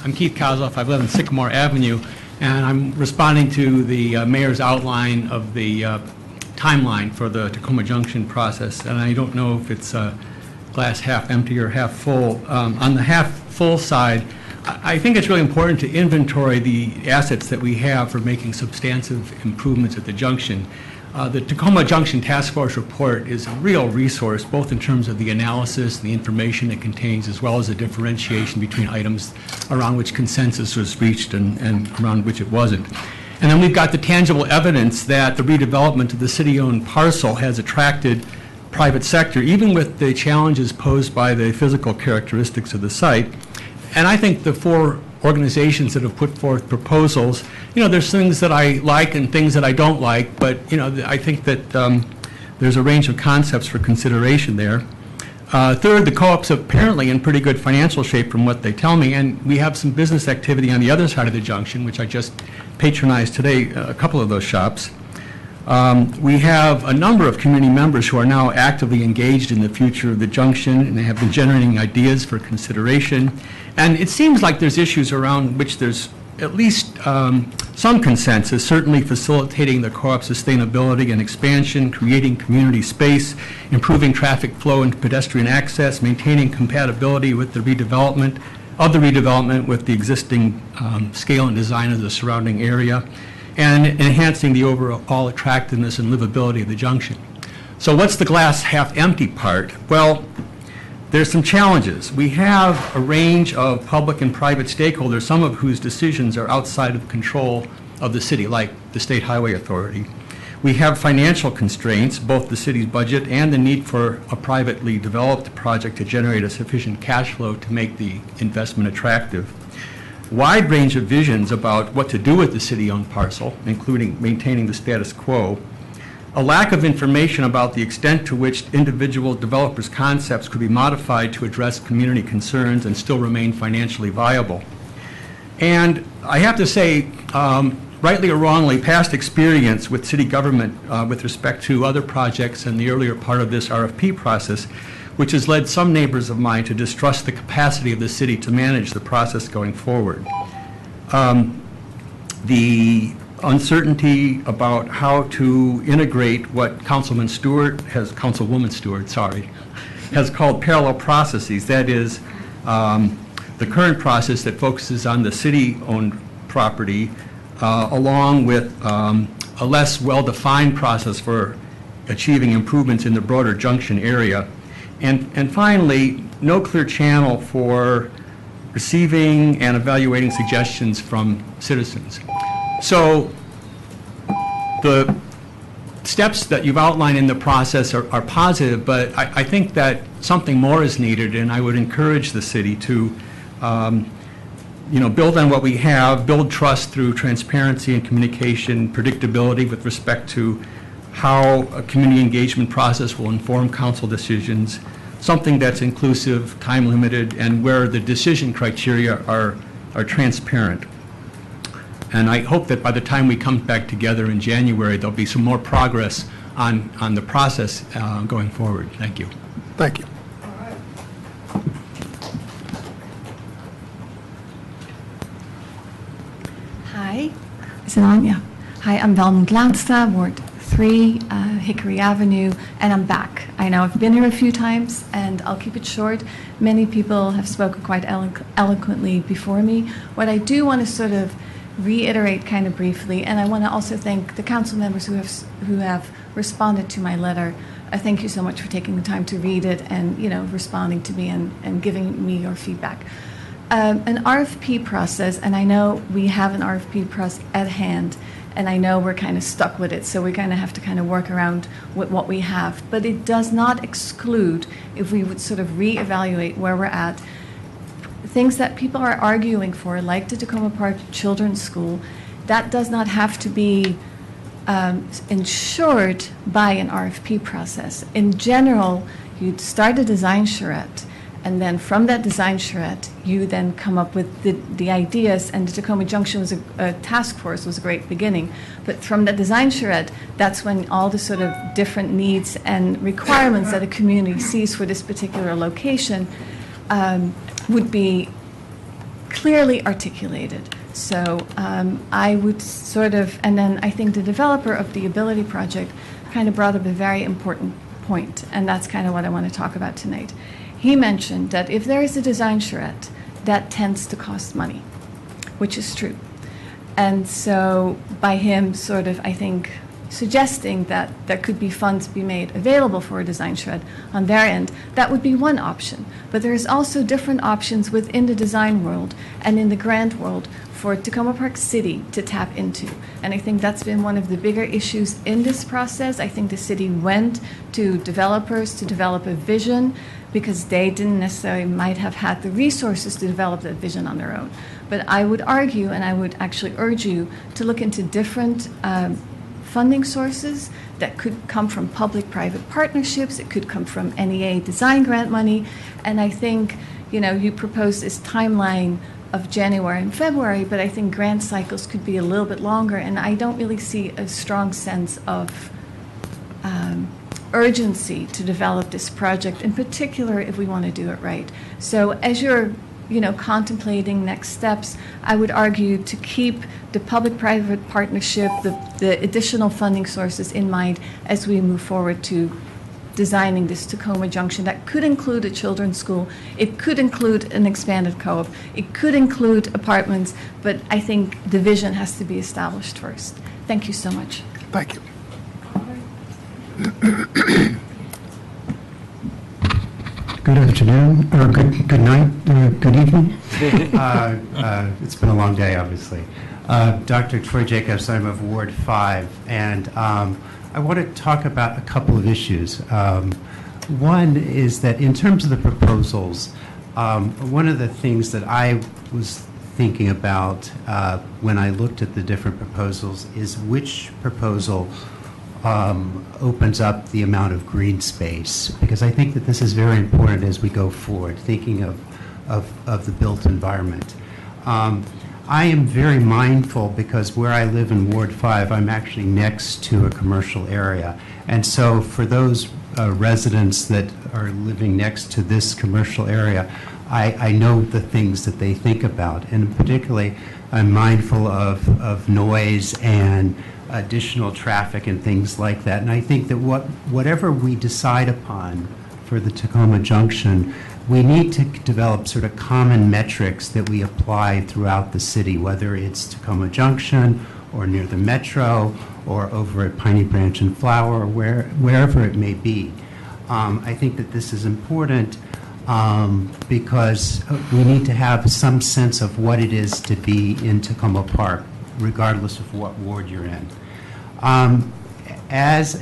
I'm Keith Kozloff. I live on Sycamore Avenue, and I'm responding to the mayor's outline of the timeline for the Tacoma Junction process. And I don't know if it's glass half empty or half full. On the half full side, I think it's really important to inventory the assets that we have for making substantive improvements at the junction. The Tacoma Junction Task Force report is a real resource, both in terms of the analysis and the information it contains, as well as the differentiation between items around which consensus was reached and around which it wasn't. And then we've got the tangible evidence that the redevelopment of the city-owned parcel has attracted private sector, even with the challenges posed by the physical characteristics of the site. And I think the four organizations that have put forth proposals, you know, there's things that I like and things that I don't like, but, you know, I think that there's a range of concepts for consideration there. Third, the co-op's apparently in pretty good financial shape from what they tell me, and we have some business activity on the other side of the junction, which I just patronized today, a couple of those shops. We have a number of community members who are now actively engaged in the future of the junction, and they have been generating ideas for consideration. And it seems like there's issues around which there's at least some consensus, certainly facilitating the co-op's sustainability and expansion, creating community space, improving traffic flow and pedestrian access, maintaining compatibility with the redevelopment with the existing scale and design of the surrounding area, and enhancing the overall attractiveness and livability of the junction. So what's the glass half empty part? Well, there's some challenges. We have a range of public and private stakeholders, some of whose decisions are outside of control of the city, like the State Highway Authority. We have financial constraints, both the city's budget and the need for a privately developed project to generate a sufficient cash flow to make the investment attractive. Wide range of visions about what to do with the city-owned parcel, including maintaining the status quo. A lack of information about the extent to which individual developers' concepts could be modified to address community concerns and still remain financially viable. And I have to say, rightly or wrongly, past experience with city government with respect to other projects and the earlier part of this RFP process, which has led some neighbors of mine to distrust the capacity of the city to manage the process going forward. The uncertainty about how to integrate what Councilwoman Stewart has called parallel processes. That is, the current process that focuses on the city-owned property, along with a less well-defined process for achieving improvements in the broader junction area. And finally, no clear channel for receiving and evaluating suggestions from citizens. So the steps that you've outlined in the process are positive, but I think that something more is needed, and I would encourage the city to build on what we have, build trust through transparency and communication, predictability with respect to how a community engagement process will inform council decisions, something that's inclusive, time-limited, and where the decision criteria are transparent. And I hope that by the time we come back together in January, there'll be some more progress on the process going forward. Thank you. Thank you. Hi. Is it on? Yeah. Hi, I'm Velma Glansta, Ward 3, Hickory Avenue, and I'm back. I know I've been here a few times, and I'll keep it short. Many people have spoken quite eloquently before me. What I do want to sort of reiterate kind of briefly, and I want to also thank the council members who have responded to my letter. Thank you so much for taking the time to read it and responding to me and giving me your feedback. An RFP process, and I know we have an RFP process at hand, and I know we're kind of stuck with it, so we're going to have to kind of work around with what we have. But it does not exclude, if we would sort of reevaluate where we're at, things that people are arguing for, like the Tacoma Park Children's School, that does not have to be ensured by an RFP process. In general, you'd start a design charrette, and then from that design charrette, you then come up with the ideas, and the Tacoma Junction was a task force, was a great beginning. But from that design charrette, that's when all the sort of different needs and requirements that a community sees for this particular location would be clearly articulated. So I would sort of, and then I think the developer of the Ability Project kind of brought up a very important point, and that's kind of what I want to talk about tonight. He mentioned that if there is a design charrette, that tends to cost money, which is true. And so by him sort of, I think, suggesting that there could be funds be made available for a design charrette on their end, that would be one option. But there's also different options within the design world and in the grant world for Tacoma Park City to tap into. And I think that's been one of the bigger issues in this process. I think the city went to developers to develop a vision because they didn't necessarily might have had the resources to develop that vision on their own. But I would argue, and I would actually urge you to look into different funding sources that could come from public-private partnerships. It could come from NEA design grant money. And I think, you proposed this timeline of January and February, but I think grant cycles could be a little bit longer, and I don't really see a strong sense of urgency to develop this project, in particular if we want to do it right. So as you're contemplating next steps, I would argue to keep the public-private partnership, the additional funding sources in mind as we move forward to designing this Tacoma Junction. That could include a children's school. It could include an expanded co-op. It could include apartments, but I think the vision has to be established first. Thank you so much. Thank you. Good afternoon, or good night, good evening. It's been a long day, obviously. Dr. Troy Jacobs, I'm of Ward 5, and I want to talk about a couple of issues. One is that in terms of the proposals, one of the things that I was thinking about when I looked at the different proposals is which proposal opens up the amount of green space, because I think that this is very important as we go forward, thinking of the built environment. I am very mindful because where I live in Ward 5, I'm actually next to a commercial area. And so for those residents that are living next to this commercial area, I know the things that they think about. And particularly, I'm mindful of noise and additional traffic and things like that. And I think that whatever we decide upon for the Tacoma Junction, we need to develop sort of common metrics that we apply throughout the city, whether it's Tacoma Junction or near the metro or over at Piney Branch and Flower, or wherever it may be. I think that this is important because we need to have some sense of what it is to be in Tacoma Park, regardless of what ward you're in. As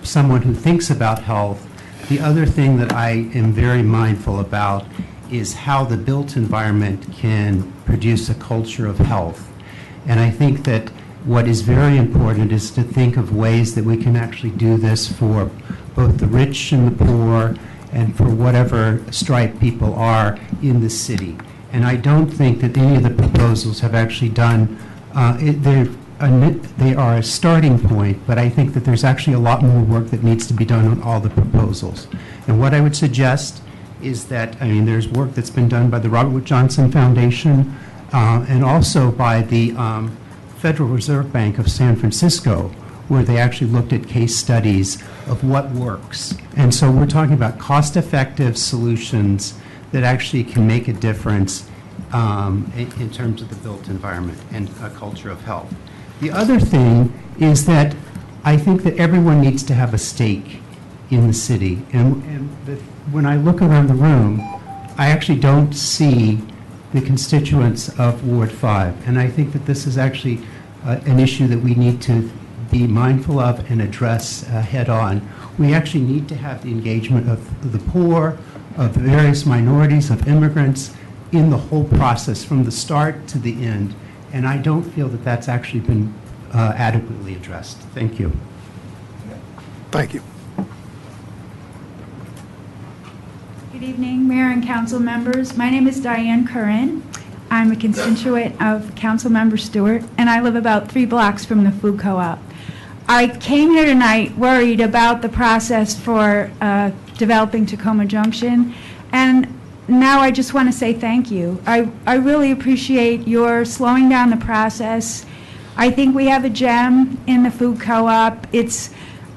someone who thinks about health, the other thing that I am very mindful about is how the built environment can produce a culture of health. And I think that what is very important is to think of ways that we can actually do this for both the rich and the poor and for whatever stripe people are in the city. And I don't think that any of the proposals have actually done, they are a starting point, but I think that there's actually a lot more work that needs to be done on all the proposals. And what I would suggest is that, there's work that's been done by the Robert Wood Johnson Foundation and also by the Federal Reserve Bank of San Francisco, where they actually looked at case studies of what works. And so we're talking about cost-effective solutions that actually can make a difference in terms of the built environment and a culture of health. The other thing is that I think that everyone needs to have a stake in the city. And when I look around the room, I actually don't see the constituents of Ward 5. And I think that this is actually an issue that we need to be mindful of and address head on. We actually need to have the engagement of the poor, of various minorities, of immigrants, in the whole process from the start to the end, and I don't feel that that's actually been adequately addressed. Thank you. Thank you. Good evening, Mayor and council members. My name is Diane Curran. I'm a constituent of Councilmember Stewart, and I live about 3 blocks from the food co-op. I came here tonight worried about the process for developing Tacoma Junction, and now I just want to say thank you. I really appreciate your slowing down the process. I think we have a gem in the food co-op.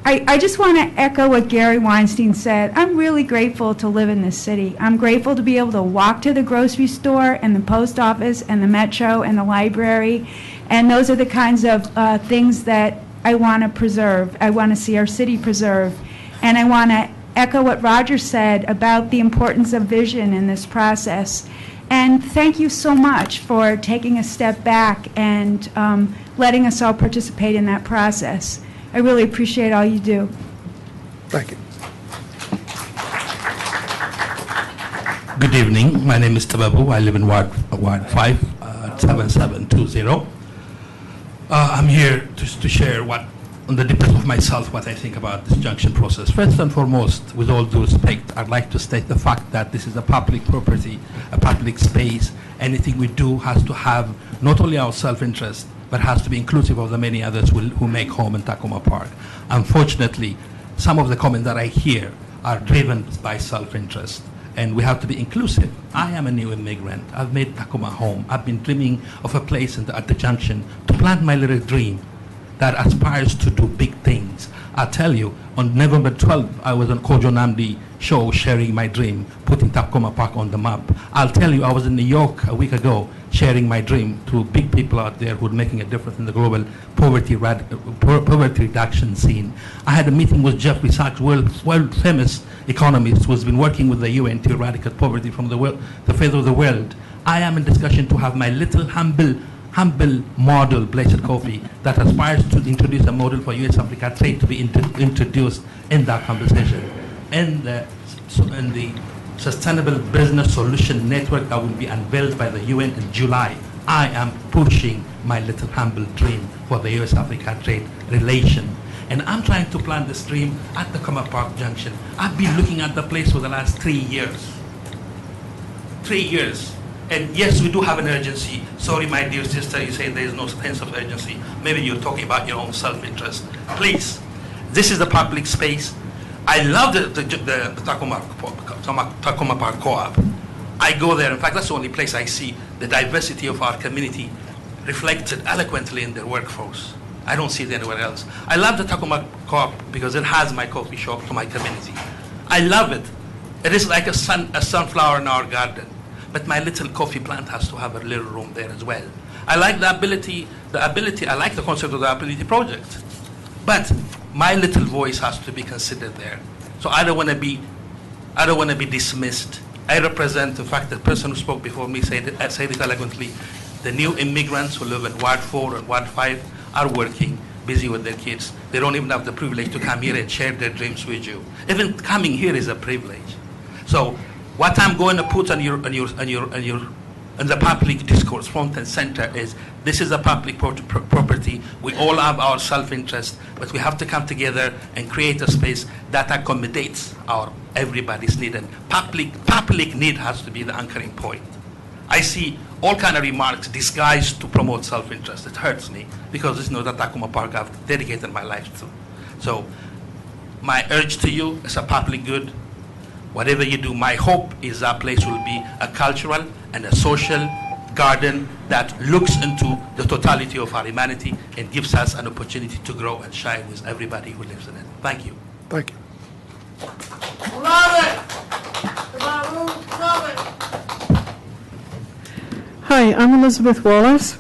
I just want to echo what Gary Weinstein said. I'm really grateful to live in this city. I'm grateful to be able to walk to the grocery store and the post office and the metro and the library, and those are the kinds of things that I want to preserve. I want to see our city preserved, and I want to echo what Roger said about the importance of vision in this process. And thank you so much for taking a step back and letting us all participate in that process. I really appreciate all you do. Thank you. Good evening. My name is Tababu. I live in Ward 5, 7720. I'm here to share on the depth of myself, what I think about this junction process. First and foremost, with all due respect, I'd like to state the fact that this is a public property, a public space. Anything we do has to have not only our self-interest, but has to be inclusive of the many others who make home in Tacoma Park. Unfortunately, some of the comments that I hear are driven by self-interest, and we have to be inclusive. I am a new immigrant. I've made Tacoma home. I've been dreaming of a place at the junction to plant my little dream that aspires to do big things. I tell you, on November 12th, I was on Kojo Namdi show sharing my dream, putting Tacoma Park on the map. I'll tell you, I was in New York a week ago sharing my dream to big people out there who are making a difference in the global poverty reduction scene. I had a meeting with Jeffrey Sachs, world famous economist who has been working with the UN to eradicate poverty from the face of the world. I am in discussion to have my little humble model, Blessed Coffee, that aspires to introduce a model for U.S.-Africa trade to be introduced in that conversation. In the Sustainable Business Solution Network that will be unveiled by the UN in July, I am pushing my little humble dream for the U.S.-Africa trade relation. And I'm trying to plant this dream at the Tacoma Park Junction. I've been looking at the place for the last 3 years. 3 years. And yes, we do have an urgency. Sorry, my dear sister, you say there is no sense of urgency. Maybe you're talking about your own self-interest. Please, this is the public space. I love the Tacoma Park Co-op. I go there. In fact, that's the only place I see the diversity of our community reflected eloquently in their workforce. I don't see it anywhere else. I love the Tacoma Co-op because it has my coffee shop to my community. I love it. It is like a sunflower in our garden. But my little coffee plant has to have a little room there as well. I like the ability, I like the concept of the Ability Project. But my little voice has to be considered there. So I don't want to be dismissed. I represent, in fact, the person who spoke before me said it eloquently. The new immigrants who live in Ward 4 and Ward 5 are working, busy with their kids. They don't even have the privilege to come here and share their dreams with you. Even coming here is a privilege. So what I'm going to put in the public discourse, front and center, is this is a public property. We all have our self-interest, but we have to come together and create a space that accommodates our everybody's need. And public need has to be the anchoring point. I see all kind of remarks disguised to promote self-interest. It hurts me because this is not the Tacoma Park I've dedicated my life to. So my urge to you is a public good. Whatever you do, my hope is that place will be a cultural and a social garden that looks into the totality of our humanity and gives us an opportunity to grow and shine with everybody who lives in it. Thank you. Thank you. Love it! Love it! Hi, I'm Elizabeth Wallace.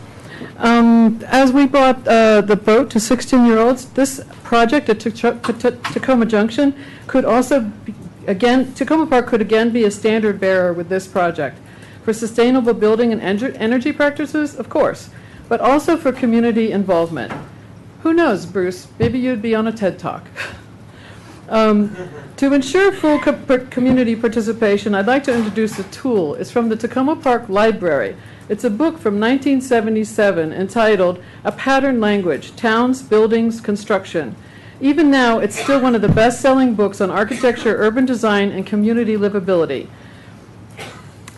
As we brought the boat to 16-year-olds, this project at Tacoma Junction could also be, Tacoma Park could again be a standard bearer with this project for sustainable building and energy practices, of course, but also for community involvement. Who knows, Bruce, maybe you'd be on a TED Talk. To ensure full community participation, I'd like to introduce a tool. It's from the Tacoma Park Library. It's a book from 1977 entitled A Pattern Language, Towns, Buildings, Construction. Even now, it's still one of the best-selling books on architecture, urban design, and community livability.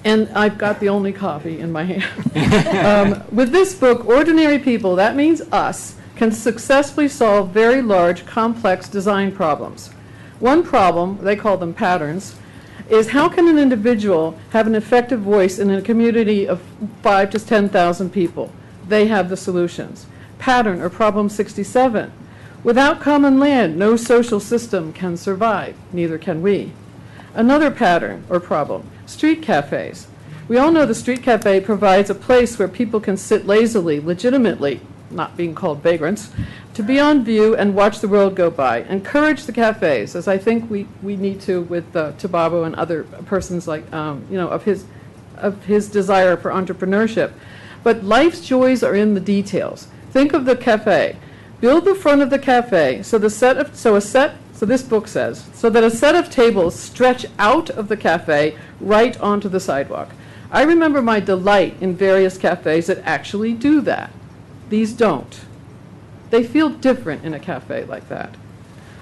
And I've got the only copy in my hand. With this book, ordinary people, that means us, can successfully solve very large, complex design problems. One problem, they call them patterns, is how can an individual have an effective voice in a community of 5 to 10,000 people? They have the solutions. Pattern, or problem 67. Without common land, no social system can survive. Neither can we. Another pattern, or problem, street cafes. We all know the street cafe provides a place where people can sit lazily, legitimately, not being called vagrants, to be on view and watch the world go by. Encourage the cafes, as I think we need to with Tababo and other persons like, of his desire for entrepreneurship. But life's joys are in the details. Think of the cafe. Build the front of the cafe so this book says, so that a set of tables stretch out of the cafe right onto the sidewalk. I remember my delight in various cafes that actually do that. These don't. They feel different in a cafe like that.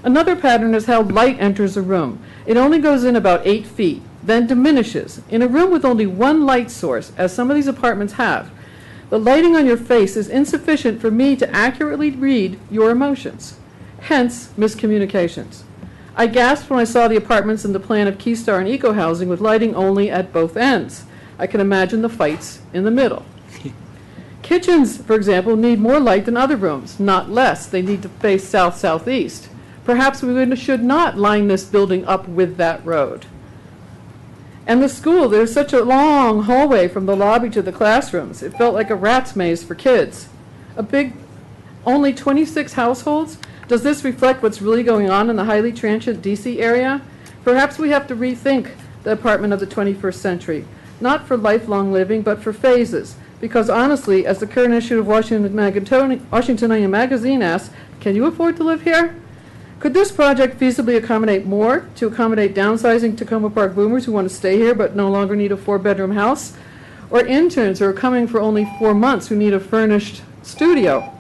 Another pattern is how light enters a room. It only goes in about 8 feet, then diminishes. In a room with only one light source, as some of these apartments have, the lighting on your face is insufficient for me to accurately read your emotions. Hence, miscommunications. I gasped when I saw the apartments in the plan of Keystar and Eco Housing with lighting only at both ends. I can imagine the fights in the middle. Kitchens, for example, need more light than other rooms, not less. They need to face south-southeast. Perhaps we should not line this building up with that road. And the school, there's such a long hallway from the lobby to the classrooms. It felt like a rat's maze for kids. Only 26 households? Does this reflect what's really going on in the highly transient DC area? Perhaps we have to rethink the apartment of the 21st century, not for lifelong living, but for phases. Because honestly, as the current issue of Washingtonian Magazine asks, can you afford to live here? Could this project feasibly accommodate more, to accommodate downsizing Tacoma Park boomers who want to stay here but no longer need a 4-bedroom house? Or interns who are coming for only 4 months who need a furnished studio?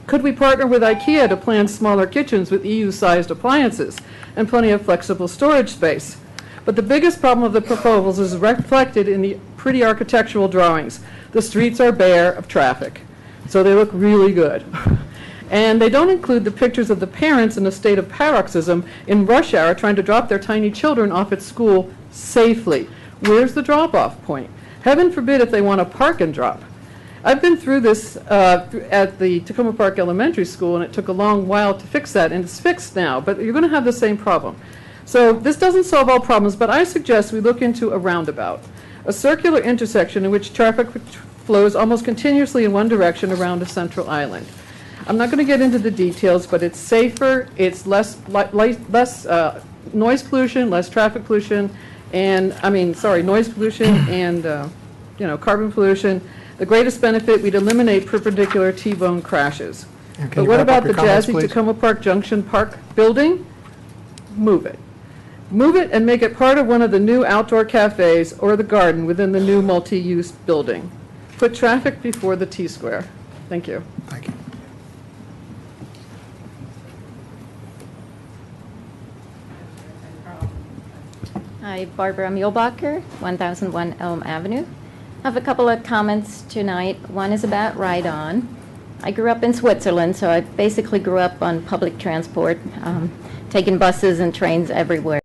Could we partner with IKEA to plan smaller kitchens with EU-sized appliances and plenty of flexible storage space? But the biggest problem of the proposals is reflected in the pretty architectural drawings. The streets are bare of traffic, so they look really good. And they don't include the pictures of the parents in a state of paroxysm in rush hour trying to drop their tiny children off at school safely. Where's the drop-off point? Heaven forbid if they want to park and drop. I've been through this at the Tacoma Park Elementary School, and it took a long while to fix that, and it's fixed now, but you're going to have the same problem. So this doesn't solve all problems, but I suggest we look into a roundabout, a circular intersection in which traffic flows almost continuously in one direction around a central island. I'm not going to get into the details, but it's safer, it's less noise pollution, less traffic pollution, and noise pollution and carbon pollution. The greatest benefit, we'd eliminate perpendicular T-bone crashes. But what about the jazzy Tacoma Park Junction Park building? Move it. Move it and make it part of one of the new outdoor cafes or the garden within the new multi-use building. Put traffic before the T-square. Thank you. Thank you. Hi, Barbara Muehlbacher, 1001 Elm Avenue. I have a couple of comments tonight. One is about Ride On. I grew up in Switzerland, so I basically grew up on public transport, taking buses and trains everywhere.